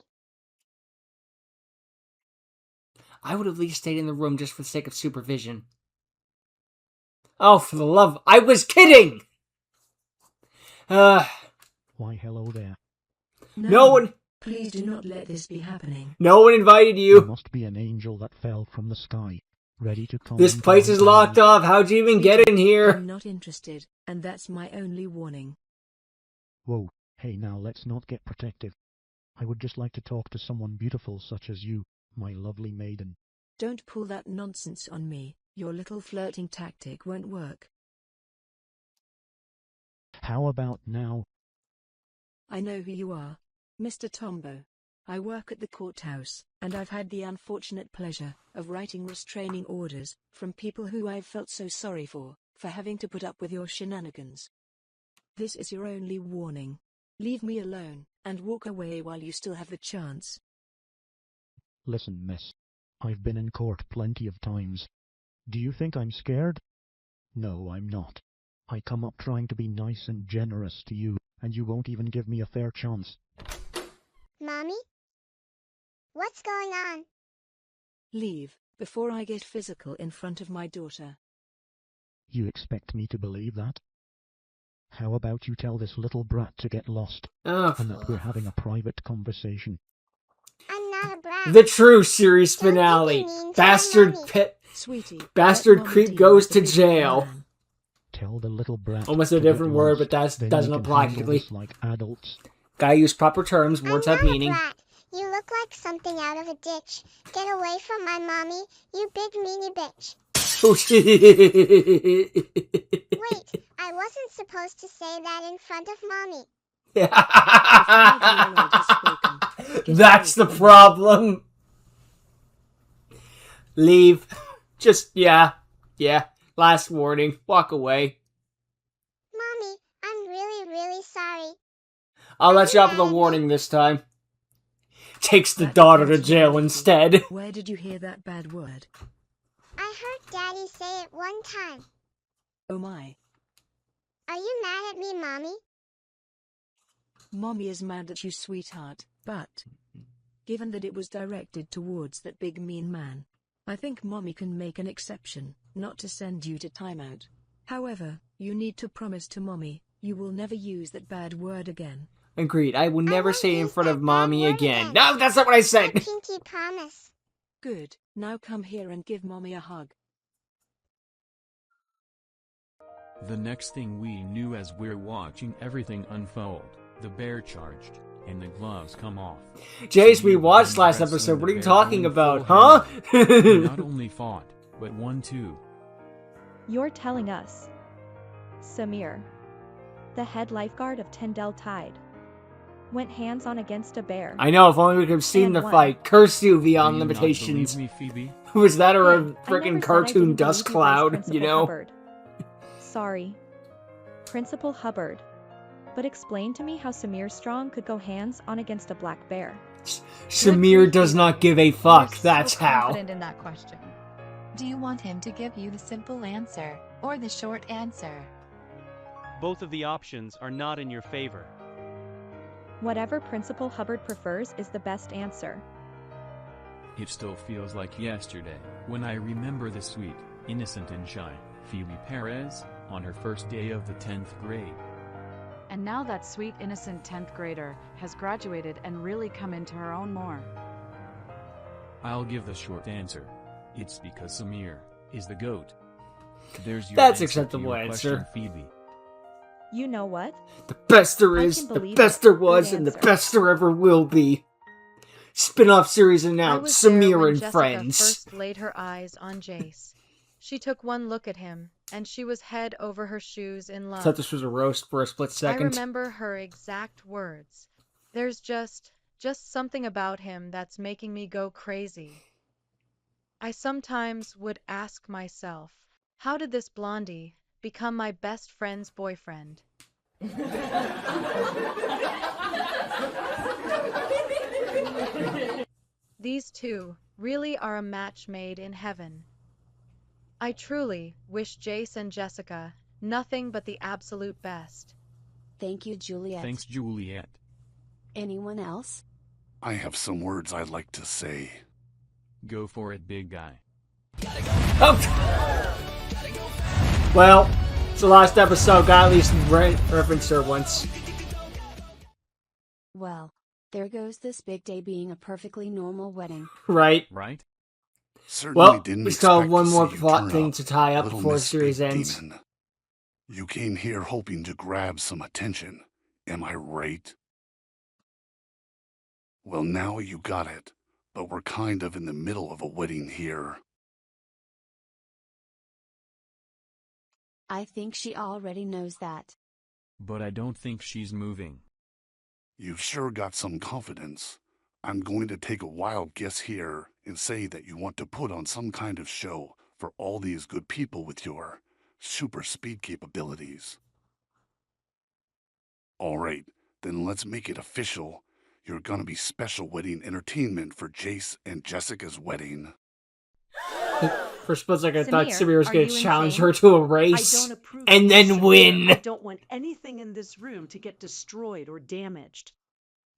Speaker 1: I would have at least stayed in the room just for the sake of supervision. Oh, for the love... I was kidding!
Speaker 22: Why, hello there.
Speaker 1: No one...
Speaker 10: Please do not let this be happening.
Speaker 1: No one invited
Speaker 22: You
Speaker 1: you.
Speaker 22: must be an angel that fell from the sky, ready to come.
Speaker 1: This
Speaker 22: into
Speaker 1: place
Speaker 22: my
Speaker 1: is locked
Speaker 22: arms.
Speaker 1: off. How'd you even get in here?
Speaker 10: I'm not interested, and that's my only warning.
Speaker 22: Whoa, hey now let's not get protective. I would just like to talk to someone beautiful such as you, my lovely maiden.
Speaker 10: Don't pull that nonsense on me. Your little flirting tactic won't work.
Speaker 22: How about now?
Speaker 10: I know who you are. Mr. Tombo. I work at the courthouse, and I've had the unfortunate pleasure of writing restraining orders from people who I've felt so sorry for having to put up with your shenanigans. This is your only warning. Leave me alone, and walk away while you still have the chance.
Speaker 22: Listen, miss. I've been in court plenty of times. Do you think I'm scared? No, I'm not. I come up trying to be nice and generous to you, and you won't even give me a fair chance.
Speaker 11: Mommy? What's going on?
Speaker 10: Leave, before I get physical in front of my daughter.
Speaker 22: You expect me to believe that? How about you tell this little brat to get lost, and that we're having a private conversation?
Speaker 11: I'm not a brat.
Speaker 1: The true series finale. Bastard pit.
Speaker 10: Sweetie,
Speaker 1: Bastard creep goes to jail.
Speaker 22: Tell the little brat.
Speaker 1: Almost a
Speaker 22: to get
Speaker 1: different word,
Speaker 22: lost,
Speaker 1: but that
Speaker 22: then
Speaker 1: doesn't
Speaker 22: we can
Speaker 1: apply
Speaker 22: handle
Speaker 1: technically.
Speaker 22: this like adults.
Speaker 1: Gotta use proper terms. Words have
Speaker 11: I'm not
Speaker 1: meaning.
Speaker 11: a brat. You look like something out of a ditch. Get away from my mommy, you big meanie bitch. Wait, I wasn't supposed to say that in front of Mommy.
Speaker 1: That's the problem. Leave. Just, yeah. Last warning. Walk away.
Speaker 11: Mommy, I'm really, really sorry.
Speaker 1: I'll let you out with a warning this time. Takes the daughter to jail instead.
Speaker 10: Where did you hear that bad word?
Speaker 11: I heard Daddy say it one time.
Speaker 10: Oh my.
Speaker 11: Are you mad at me, Mommy?
Speaker 10: Mommy is mad at you, sweetheart, but given that it was directed towards that big mean man, I think Mommy can make an exception, not to send you to timeout. However, you need to promise to Mommy, you will never use that bad word again.
Speaker 1: Agreed. I will never say it in front of Mommy again. No, that's not what I said.
Speaker 11: Pinky promise.
Speaker 10: Good. Now come here and give Mommy a hug.
Speaker 19: The next thing we knew as we're watching everything unfold, the bear charged, and the gloves come off.
Speaker 1: Jace, we watched last episode. What are you talking about, huh?
Speaker 19: He not only fought, but won too.
Speaker 4: You're telling us Samir, the head lifeguard of Tyndall Tide, went hands-on against a bear.
Speaker 1: I know, if only we could have seen the fight. Curse you, beyond
Speaker 19: Do you not
Speaker 1: limitations.
Speaker 19: believe me, Phoebe?
Speaker 1: Was that or a
Speaker 4: I
Speaker 1: freaking
Speaker 4: never
Speaker 1: cartoon
Speaker 4: said I
Speaker 1: dust
Speaker 4: didn't believe you,
Speaker 1: cloud,
Speaker 4: Principal
Speaker 1: you know?
Speaker 4: Hubbard. Sorry, Principal Hubbard. But explain to me how Samir Strong could go hands-on against a black bear.
Speaker 1: Samir does not give a fuck, that's how.
Speaker 7: Confident in that question. Do you want him to give you the simple answer, or the short answer?
Speaker 23: Both of the options are not in your favor.
Speaker 4: Whatever Principal Hubbard prefers is the best answer.
Speaker 19: It still feels like yesterday, when I remember the sweet, innocent and shy Phoebe Perez, on her first day of the 10th grade.
Speaker 3: And now that sweet innocent 10th grader has graduated and really come into her own more.
Speaker 19: I'll give the short answer. It's because Samir is the GOAT. There's your
Speaker 1: That's
Speaker 19: answer
Speaker 1: acceptable
Speaker 19: to your
Speaker 1: answer.
Speaker 19: question, Phoebe.
Speaker 4: You know what?
Speaker 1: The best there
Speaker 4: I
Speaker 1: is,
Speaker 4: can
Speaker 1: the
Speaker 4: believe
Speaker 1: best
Speaker 4: it.
Speaker 1: there
Speaker 4: Good
Speaker 1: was, and the
Speaker 4: answer.
Speaker 1: best there ever will be. Spin-off series
Speaker 3: I
Speaker 1: announced,
Speaker 3: was there
Speaker 1: Samir
Speaker 3: when
Speaker 1: and
Speaker 3: Jessica
Speaker 1: Friends.
Speaker 3: first laid her eyes on Jace. She took one look at him, and she was head over her shoes in
Speaker 1: I
Speaker 3: love.
Speaker 1: thought this was a roast for a split
Speaker 3: I
Speaker 1: second.
Speaker 3: remember her exact words. There's just something about him that's making me go crazy. I sometimes would ask myself, how did this blondie become my best friend's boyfriend? These two really are a match made in heaven. I truly wish Jace and Jessica nothing but the absolute best.
Speaker 2: Thank you, Juliet.
Speaker 19: Thanks, Juliet.
Speaker 2: Anyone else?
Speaker 6: I have some words I'd like to say.
Speaker 19: Go for it, big guy.
Speaker 1: Well, it's the last episode. Got at least referenced her once.
Speaker 2: Well, there goes this big day being a perfectly normal wedding.
Speaker 1: Right.
Speaker 19: Right?
Speaker 6: Certainly
Speaker 1: Well,
Speaker 6: didn't
Speaker 1: we still have
Speaker 6: expect
Speaker 1: one
Speaker 6: to
Speaker 1: more
Speaker 6: see you
Speaker 1: plot
Speaker 6: turn
Speaker 1: thing
Speaker 6: up,
Speaker 1: to tie up
Speaker 6: little
Speaker 1: before the
Speaker 6: Miss
Speaker 1: series
Speaker 6: Speed
Speaker 1: ends.
Speaker 6: Demon. You came here hoping to grab some attention. Am I right? Well, now you got it, but we're kind of in the middle of a wedding here.
Speaker 2: I think she already knows that.
Speaker 19: But I don't think she's moving.
Speaker 6: You've sure got some confidence. I'm going to take a wild guess here and say that you want to put on some kind of show for all these good people with your super speed capabilities. All right, then let's make it official. You're gonna be special wedding entertainment for Jace and Jessica's wedding.
Speaker 1: For a split second, I thought
Speaker 17: Samir,
Speaker 1: Samir was going
Speaker 17: are
Speaker 1: to
Speaker 17: you
Speaker 1: challenge
Speaker 17: insane?
Speaker 1: her to a
Speaker 17: I
Speaker 1: race
Speaker 17: don't approve
Speaker 1: and
Speaker 17: of
Speaker 1: then
Speaker 17: this, Samir.
Speaker 1: win.
Speaker 17: I don't want anything in this room to get destroyed or damaged.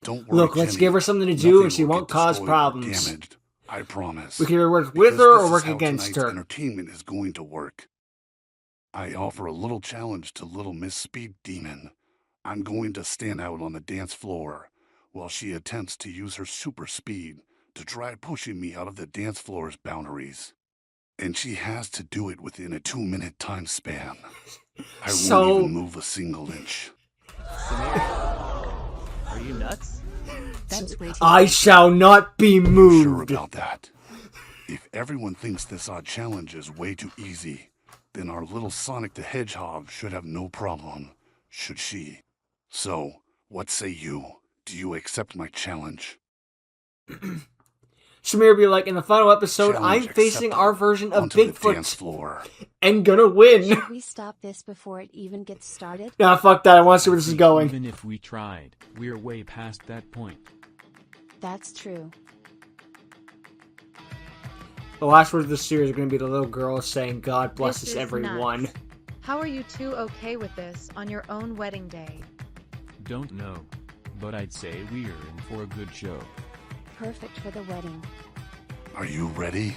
Speaker 6: Don't worry,
Speaker 1: Look, let's
Speaker 6: Jenny.
Speaker 1: give her something to do
Speaker 6: Nothing
Speaker 1: and she
Speaker 6: will
Speaker 1: won't
Speaker 6: get
Speaker 1: cause
Speaker 6: destroyed or
Speaker 1: problems.
Speaker 6: damaged, I promise.
Speaker 1: We can either work with
Speaker 6: Because
Speaker 1: her or
Speaker 6: this
Speaker 1: work
Speaker 6: is how
Speaker 1: against
Speaker 6: tonight's
Speaker 1: her.
Speaker 6: entertainment is going to work. I offer a little challenge to little Miss Speed Demon. I'm going to stand out on the dance floor while she attempts to use her super speed to try pushing me out of the dance floor's boundaries. And she has to do it within a 2-minute time span. I won't even move a single inch.
Speaker 23: Samir, are you nuts?
Speaker 20: That's way too
Speaker 1: I shall not be
Speaker 6: Sure
Speaker 1: moved.
Speaker 6: about that. If everyone thinks this odd challenge is way too easy, then our little Sonic the Hedgehog should have no problem, should she? So, what say you? Do you accept my challenge?
Speaker 1: Samir be like, in the final episode,
Speaker 6: Challenge
Speaker 1: I'm facing our version of
Speaker 6: onto the dance
Speaker 1: Bigfoot
Speaker 6: floor.
Speaker 1: and gonna win.
Speaker 2: Should we stop this before it even gets started?
Speaker 1: Nah, fuck that. I want to see where this is going.
Speaker 19: Even if we tried, we're way past that point.
Speaker 2: That's true.
Speaker 1: The last words of the series are going to be the little girl saying, God bless
Speaker 3: This
Speaker 1: us,
Speaker 3: is
Speaker 1: everyone.
Speaker 3: nuts. How are you two okay with this on your own wedding day?
Speaker 19: Don't know. But I'd say we're in for a good show.
Speaker 2: Perfect for the wedding.
Speaker 6: Are you ready?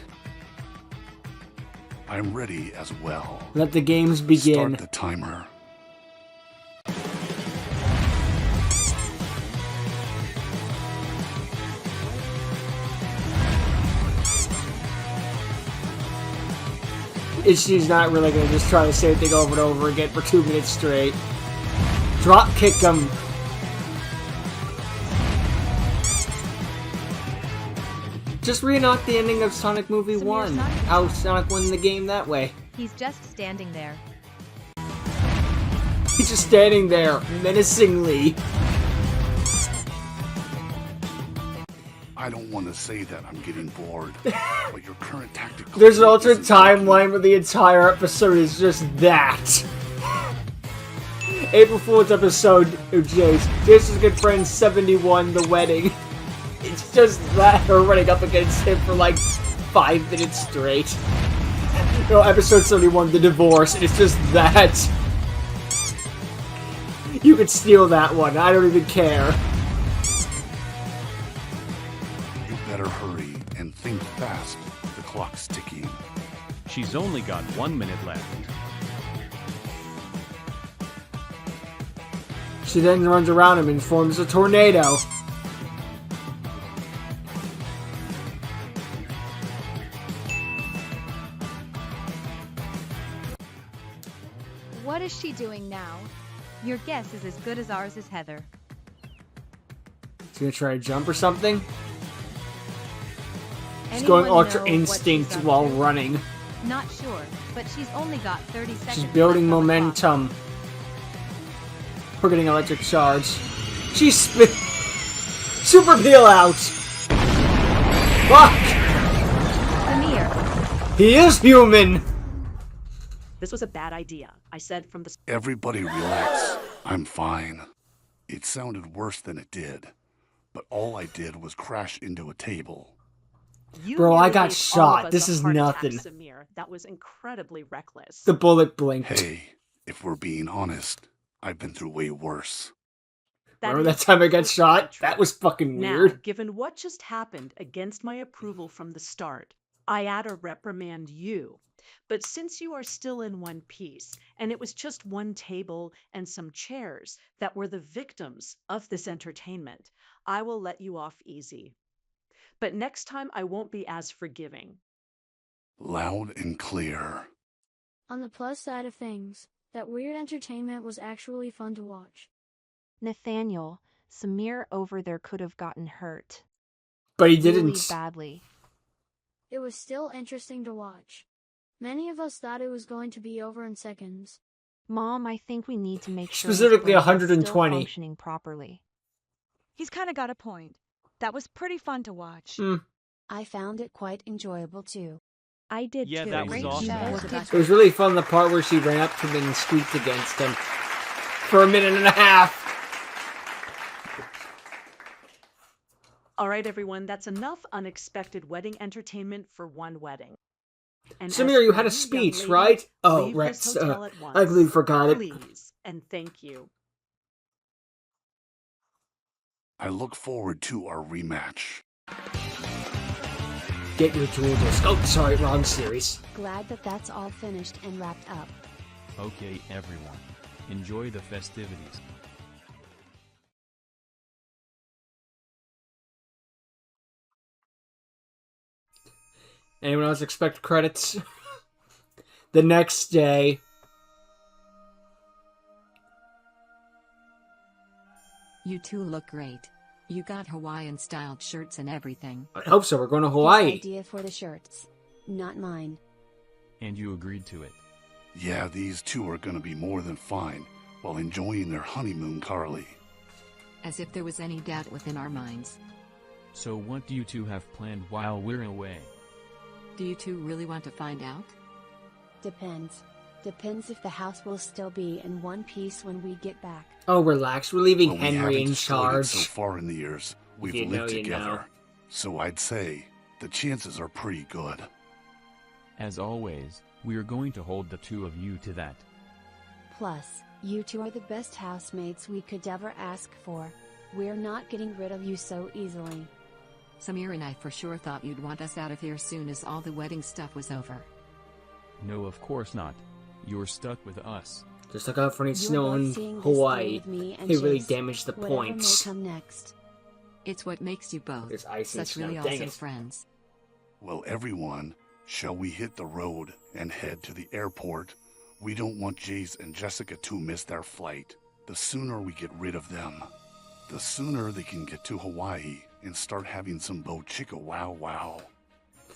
Speaker 6: I'm ready as well.
Speaker 1: Let the games begin.
Speaker 6: Start the timer.
Speaker 1: She's not really going to just try the same thing over and over again for 2 minutes straight. Drop kick him. Just reenact the ending of Sonic Movie 1. How Sonic won the game that way.
Speaker 3: He's just standing there.
Speaker 1: He's just standing there, menacingly.
Speaker 6: I don't want to say that I'm getting bored, but your current tactic...
Speaker 1: There's an alternate timeline where the entire episode is just that. April Fool's episode of Jace. Jace's good friend 71, the wedding. It's just that, her running up against him for like 5 minutes straight. No, episode 71, the divorce, and it's just that. You could steal that one, I don't even care.
Speaker 6: You better hurry and think fast. The clock's ticking.
Speaker 23: She's only got 1 minute left.
Speaker 1: She then runs around him and forms a tornado.
Speaker 3: What is she doing now? Your guess is as good as ours is, Heather.
Speaker 1: She's gonna try to jump or something? She's
Speaker 3: Anyone
Speaker 1: going Ultra
Speaker 3: know what
Speaker 1: Instinct
Speaker 3: she's up
Speaker 1: while
Speaker 3: to?
Speaker 1: running.
Speaker 3: Not sure, but she's only got 30 seconds.
Speaker 1: She's building
Speaker 3: left on the clock.
Speaker 1: momentum. We're getting electric charge. She's super peel out! Fuck!
Speaker 3: Samir.
Speaker 1: He is human!
Speaker 17: This was a bad idea. I said from the...
Speaker 6: Everybody relax. I'm fine. It sounded worse than it did, but all I did was crash into a table.
Speaker 17: You
Speaker 1: Bro, I
Speaker 17: nearly
Speaker 1: got
Speaker 17: gave all
Speaker 1: shot.
Speaker 17: of us
Speaker 1: This
Speaker 17: a
Speaker 1: is
Speaker 17: heart attack,
Speaker 1: nothing.
Speaker 17: Samir. That was incredibly reckless.
Speaker 1: The bullet blinked.
Speaker 6: Hey, if we're being honest, I've been through way worse.
Speaker 1: Remember that time I got shot? That was fucking
Speaker 17: Now,
Speaker 1: weird.
Speaker 17: given what just happened against my approval from the start, I add a reprimand you. But since you are still in one piece, and it was just one table and some chairs that were the victims of this entertainment, I will let you off easy. But next time I won't be as forgiving.
Speaker 6: Loud and clear.
Speaker 8: On the plus side of things, that weird entertainment was actually fun to watch.
Speaker 13: Nathaniel, Samir over there could have gotten hurt.
Speaker 1: But he
Speaker 13: Really
Speaker 1: didn't.
Speaker 13: badly.
Speaker 8: It was still interesting to watch. Many of us thought it was going to be over in seconds.
Speaker 13: Mom, I think we need to make sure
Speaker 1: Specifically
Speaker 13: his brain is still
Speaker 1: 120.
Speaker 13: functioning properly.
Speaker 16: He's kind of got a point. That was pretty fun to watch.
Speaker 2: I found it quite enjoyable too.
Speaker 13: I did
Speaker 23: Yeah,
Speaker 13: too.
Speaker 23: that was awesome.
Speaker 1: It was really fun the part where she ran up to him and squeaked against him. For a minute and a half.
Speaker 17: All right, everyone, that's enough unexpected wedding entertainment for one wedding. And
Speaker 1: Samir,
Speaker 17: as
Speaker 1: you
Speaker 17: for
Speaker 1: had a
Speaker 17: you, young
Speaker 1: speech,
Speaker 17: lady,
Speaker 1: right? Oh,
Speaker 17: leave
Speaker 1: right.
Speaker 17: this hotel at once.
Speaker 1: I completely forgot it.
Speaker 17: Please, and thank you.
Speaker 6: I look forward to our rematch.
Speaker 1: Get your tool disc. Oh, sorry, wrong series.
Speaker 2: Glad that that's all finished and wrapped up.
Speaker 19: Okay, everyone. Enjoy the festivities.
Speaker 1: Anyone else expect credits? The next day.
Speaker 14: You two look great. You got Hawaiian-styled shirts and everything.
Speaker 1: I hope so. We're going to
Speaker 2: His
Speaker 1: Hawaii.
Speaker 2: idea for the shirts. Not mine.
Speaker 19: And you agreed to it.
Speaker 6: Yeah, these two are gonna be more than fine while enjoying their honeymoon, Carly.
Speaker 14: As if there was any doubt within our minds.
Speaker 19: So what do you two have planned while we're away?
Speaker 14: Do you two really want to find out?
Speaker 2: Depends. Depends if the house will still be in one piece when we get back.
Speaker 1: Oh, relax. We're leaving
Speaker 6: Well, we
Speaker 1: Henry
Speaker 6: haven't
Speaker 1: in
Speaker 6: destroyed it
Speaker 1: charge.
Speaker 6: so far in the years we've
Speaker 1: You know,
Speaker 6: lived
Speaker 1: you
Speaker 6: together.
Speaker 1: know.
Speaker 6: So I'd say the chances are pretty good.
Speaker 19: As always, we are going to hold the two of you to that.
Speaker 2: Plus, you two are the best housemates we could ever ask for. We're not getting rid of you so easily.
Speaker 14: Samir and I for sure thought you'd want us out of here soon as all the wedding stuff was over.
Speaker 19: No, of course not. You're stuck with us.
Speaker 1: Just look out for any
Speaker 2: You're
Speaker 1: snow
Speaker 2: both
Speaker 1: in
Speaker 2: seeing this
Speaker 1: Hawaii.
Speaker 2: through with me and
Speaker 1: It really
Speaker 2: Jace.
Speaker 1: damaged the
Speaker 2: Whatever
Speaker 1: points.
Speaker 2: may come next.
Speaker 14: It's what makes you both
Speaker 1: There's ice and
Speaker 14: such
Speaker 1: snow.
Speaker 14: really
Speaker 1: Dang
Speaker 14: awesome
Speaker 1: it.
Speaker 14: friends.
Speaker 6: Well, everyone, shall we hit the road and head to the airport? We don't want Jace and Jessica to miss their flight. The sooner we get rid of them, the sooner they can get to Hawaii and start having some Bo Chica wow wow.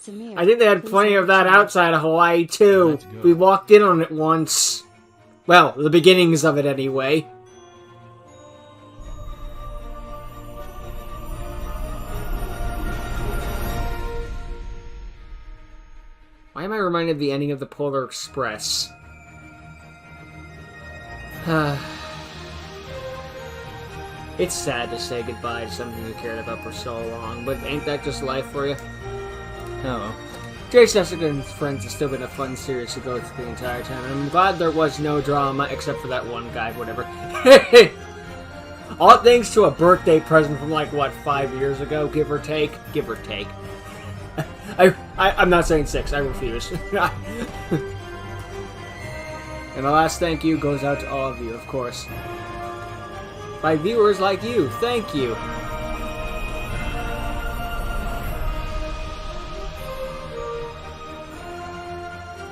Speaker 2: Samir,
Speaker 1: I think they had
Speaker 2: please
Speaker 1: plenty of that
Speaker 2: understand.
Speaker 1: outside of Hawaii, too.
Speaker 19: Let's go.
Speaker 1: We walked in on it once. Well, the beginnings of it, anyway. Why am I reminded of the ending of the Polar Express? It's sad to say goodbye to something you cared about for so long, but ain't that just life for you? Oh well. Jace, Jessica, and Friends has still been a fun series to go through the entire time, and I'm glad there was no drama except for that one guy, whatever. All thanks to a birthday present from like, what, 5 years ago, give or take? Give or take. I'm not saying 6, I refuse. And my last thank you goes out to all of you, of course. By viewers like you, thank you.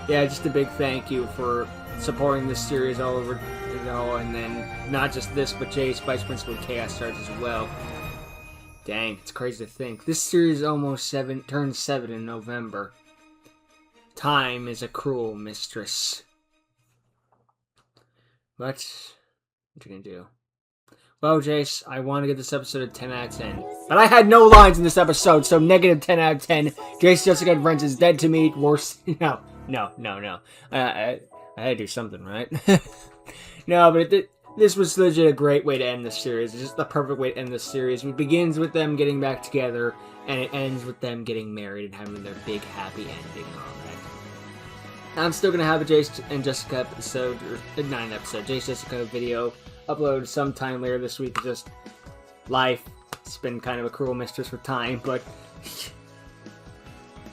Speaker 1: Yeah, just a big thank you for supporting this series all over, and then not just this, but Jace, Vice Principal Chaos Stars as well. Dang, it's crazy to think. This series almost turned 7 in November. Time is a cruel mistress. But, what you gonna do? Well, Jace, I want to give this episode a 10 out of 10. But I had no lines in this episode, so negative 10 out of 10. Jace, Jessica, and Friends is dead to me. Worse. No. I had to do something, right? No, but this was legit a great way to end this series. It's just the perfect way to end this series. It begins with them getting back together, and it ends with them getting married and having their big happy ending and all that. I'm still going to have a Jace and Jessica episode, or 9 episode, Jace Jessica video upload sometime later this week. It's just life. It's been kind of a cruel mistress with time, but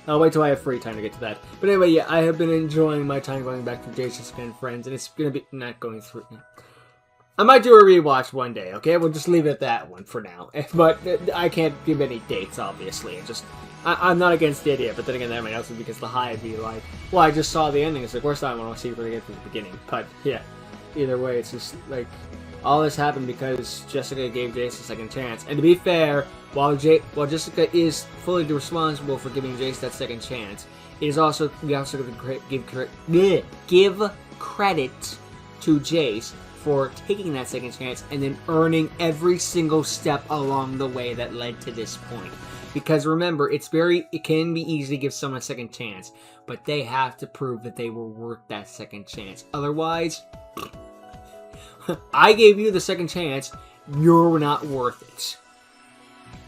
Speaker 1: I'll wait till I have free time to get to that. But anyway, yeah, I have been enjoying my time going back to Jace Jessica and Friends, and it's going to be not going through. I might do a rewatch one day, okay? We'll just leave it at that one for now. But I can't give any dates, obviously. I'm not against the idea, but then again, that might also be because the high would be like, well, I just saw the ending. It's like, of course I want to see it again from the beginning. But yeah, either way, it's just like, all this happened because Jessica gave Jace a second chance. And to be fair, while Jessica is fully responsible for giving Jace that second chance, we also give credit to Jace for taking that second chance and then earning every single step along the way that led to this point. Because remember, it can be easy to give someone a second chance, but they have to prove that they were worth that second chance. Otherwise, I gave you the second chance, you're not worth it.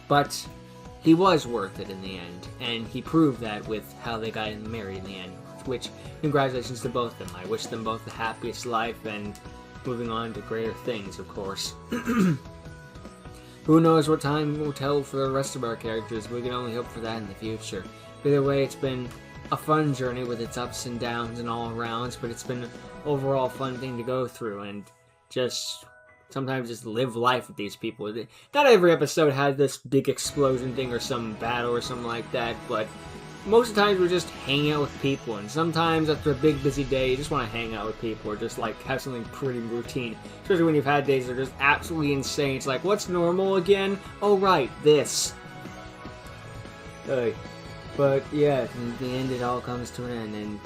Speaker 1: But he was worth it in the end, and he proved that with how they got married in the end. Which, congratulations to both of them. I wish them both the happiest life and moving on to greater things, of course. Who knows what time will tell for the rest of our characters, we can only hope for that in the future. Either way, it's been a fun journey with its ups and downs and all arounds, but it's been an overall fun thing to go through, and sometimes just live life with these people. Not every episode had this big explosion thing or some battle or something like that, but most of the times we're just hanging out with people, and sometimes after a big busy day, you just want to hang out with people or just like have something pretty routine. Especially when you've had days that are just absolutely insane. It's like, what's normal again? Oh right, this. But yeah, in the end it all comes to an end, and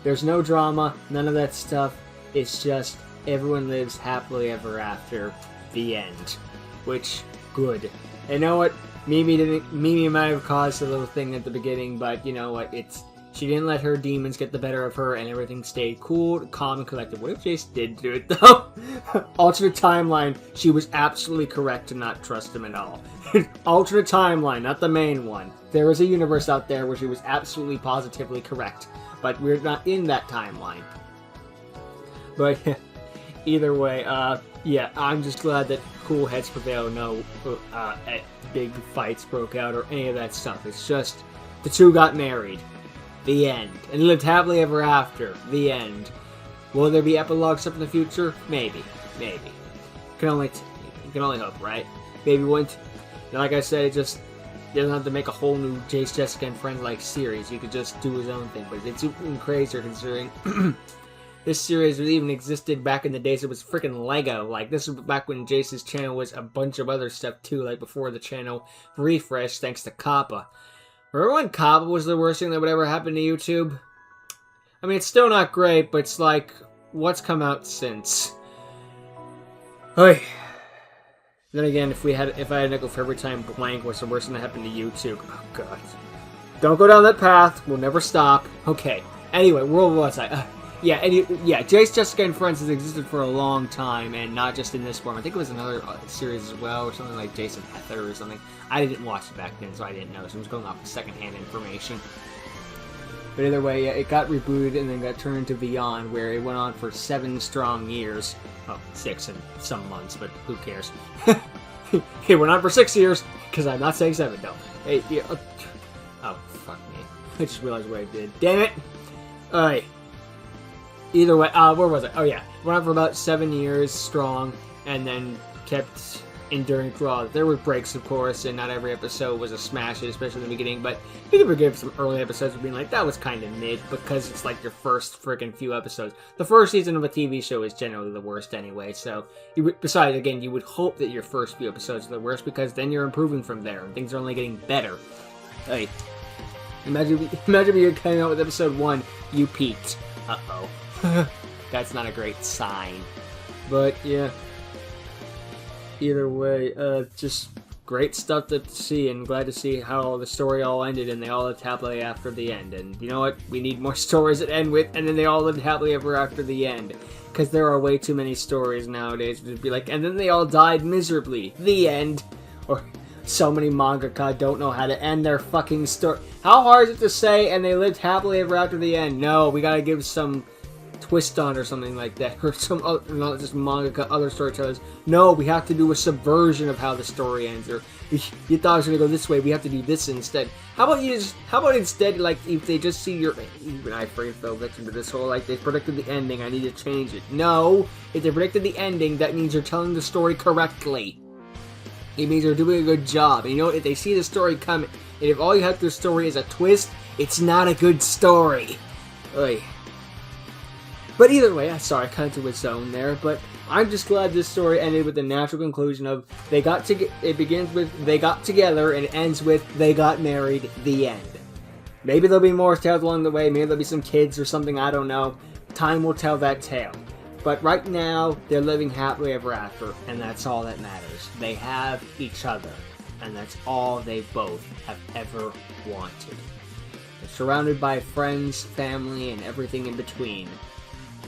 Speaker 1: there's no drama, none of that stuff. It's just everyone lives happily ever after. The end. Which, good. And you know what? Mimi might have caused a little thing at the beginning, but you know what? She didn't let her demons get the better of her, and everything stayed cool, calm, and collected. What if Jace did do it, though? Alternate timeline, she was absolutely correct to not trust him at all. Alternate timeline, not the main one. There is a universe out there where she was absolutely positively correct, but we're not in that timeline. But either way, yeah, I'm just glad that cool heads prevail. No big fights broke out or any of that stuff. It's just the two got married. The end. And lived happily ever after. The end. Will there be epilogue stuff in the future? Maybe. Maybe. You can only hope, right? Maybe won't. Like I said, it just doesn't have to make a whole new Jace, Jessica, and Friends like series. He could just do his own thing. But it's even crazier considering this series even existed back in the days it was freaking Lego. Like, this was back when Jace's channel was a bunch of other stuff too, like before the channel refreshed thanks to Kappa. Remember when Kappa was the worst thing that would ever happen to YouTube? I mean, it's still not great, but it's like, what's come out since? Hey. Then again, if I had a nickel for every time blank was the worst thing that happened to YouTube. Oh god. Don't go down that path. We'll never stop. Okay. Anyway, where was I? Yeah, Jace, Jessica, and Friends has existed for a long time, and not just in this form. I think it was another series as well, or something like Jace and Heather or something. I didn't watch it back then, so I didn't know, so I was going off of secondhand information. But either way, yeah, it got rebooted and then got turned into Beyond, where it went on for 7 strong years. Oh, 6 and some months, but who cares? It went on for 6 years, because I'm not saying 7, no. Hey, yeah, oh, fuck me. I just realized what I did. Damn it! Alright. Either way, where was I? Oh yeah, went on for about 7 years strong, and then kept enduring through all. There were breaks, of course, and not every episode was a smash hit, especially in the beginning, but you can forgive some early episodes for being like, that was kind of mid, because it's like your first freaking few episodes. The first season of a TV show is generally the worst anyway, so, besides, again, you would hope that your first few episodes are the worst, because then you're improving from there, and things are only getting better. Hey, imagine you're coming out with episode 1, you peaked. Uh-oh. That's not a great sign. But, yeah. Either way, just great stuff to see, and glad to see how the story all ended, and they all lived happily after the end. And you know what? We need more stories that end with, and then they all lived happily ever after the end. Because there are way too many stories nowadays to be like, and then they all died miserably. The end. Or, so many mangaka don't know how to end their fucking story. How hard is it to say, and they lived happily ever after the end? No, we gotta give some twist on or something like that, or some other, not just mangaka, other storytellers. No, we have to do a subversion of how the story ends, or you thought it was gonna go this way, we have to do this instead. How about instead, like, if they just see your, even I freaking fell victim to this whole, like, they predicted the ending, I need to change it. No, if they predicted the ending, that means you're telling the story correctly. It means you're doing a good job. And you know what, if they see the story coming, and if all you have to the story is a twist, it's not a good story. Oy. But either way, sorry, I kind of threw a zone there, but I'm just glad this story ended with the natural conclusion of it begins with they got together and it ends with they got married, the end. Maybe there'll be more tales along the way, maybe there'll be some kids or something, I don't know. Time will tell that tale. But right now, they're living happily ever after, and that's all that matters. They have each other, and that's all they both have ever wanted. They're surrounded by friends, family, and everything in between.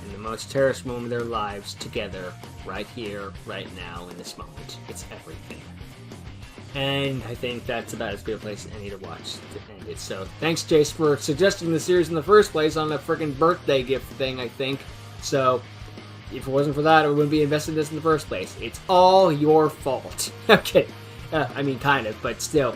Speaker 1: In the most cherished moment of their lives together, right here, right now, in this moment. It's everything. And I think that's about as good a place as any to watch to end it. So, thanks Jace for suggesting the series in the first place on a freaking birthday gift thing, I think. So, if it wasn't for that, I wouldn't be invested in this in the first place. It's all your fault. Okay. I mean, kind of, but still.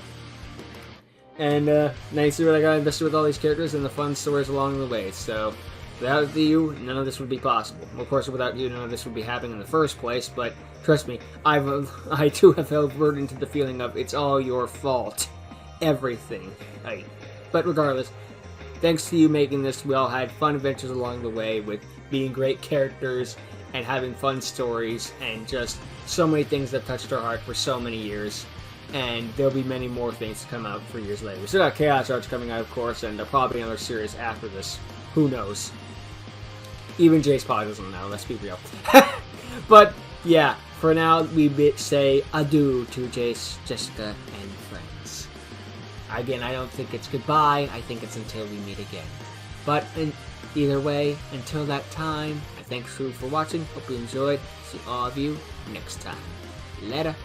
Speaker 1: And, nice that I got invested with all these characters and the fun stories along the way, so without you, none of this would be possible. Of course, without you, none of this would be happening in the first place, but trust me, I too have fell burdened to the feeling of it's all your fault. Everything. But regardless, thanks to you making this, we all had fun adventures along the way with being great characters and having fun stories and just so many things that touched our heart for so many years. And there'll be many more things to come out for years later. We still got Chaos Arts coming out, of course, and there'll probably be another series after this. Who knows? Even Jace probably doesn't know, let's be real. But, yeah, for now, we say adieu to Jace, Jessica, and friends. Again, I don't think it's goodbye, I think it's until we meet again. But, either way, until that time, I thank you for watching, hope you enjoyed, see all of you next time. Later.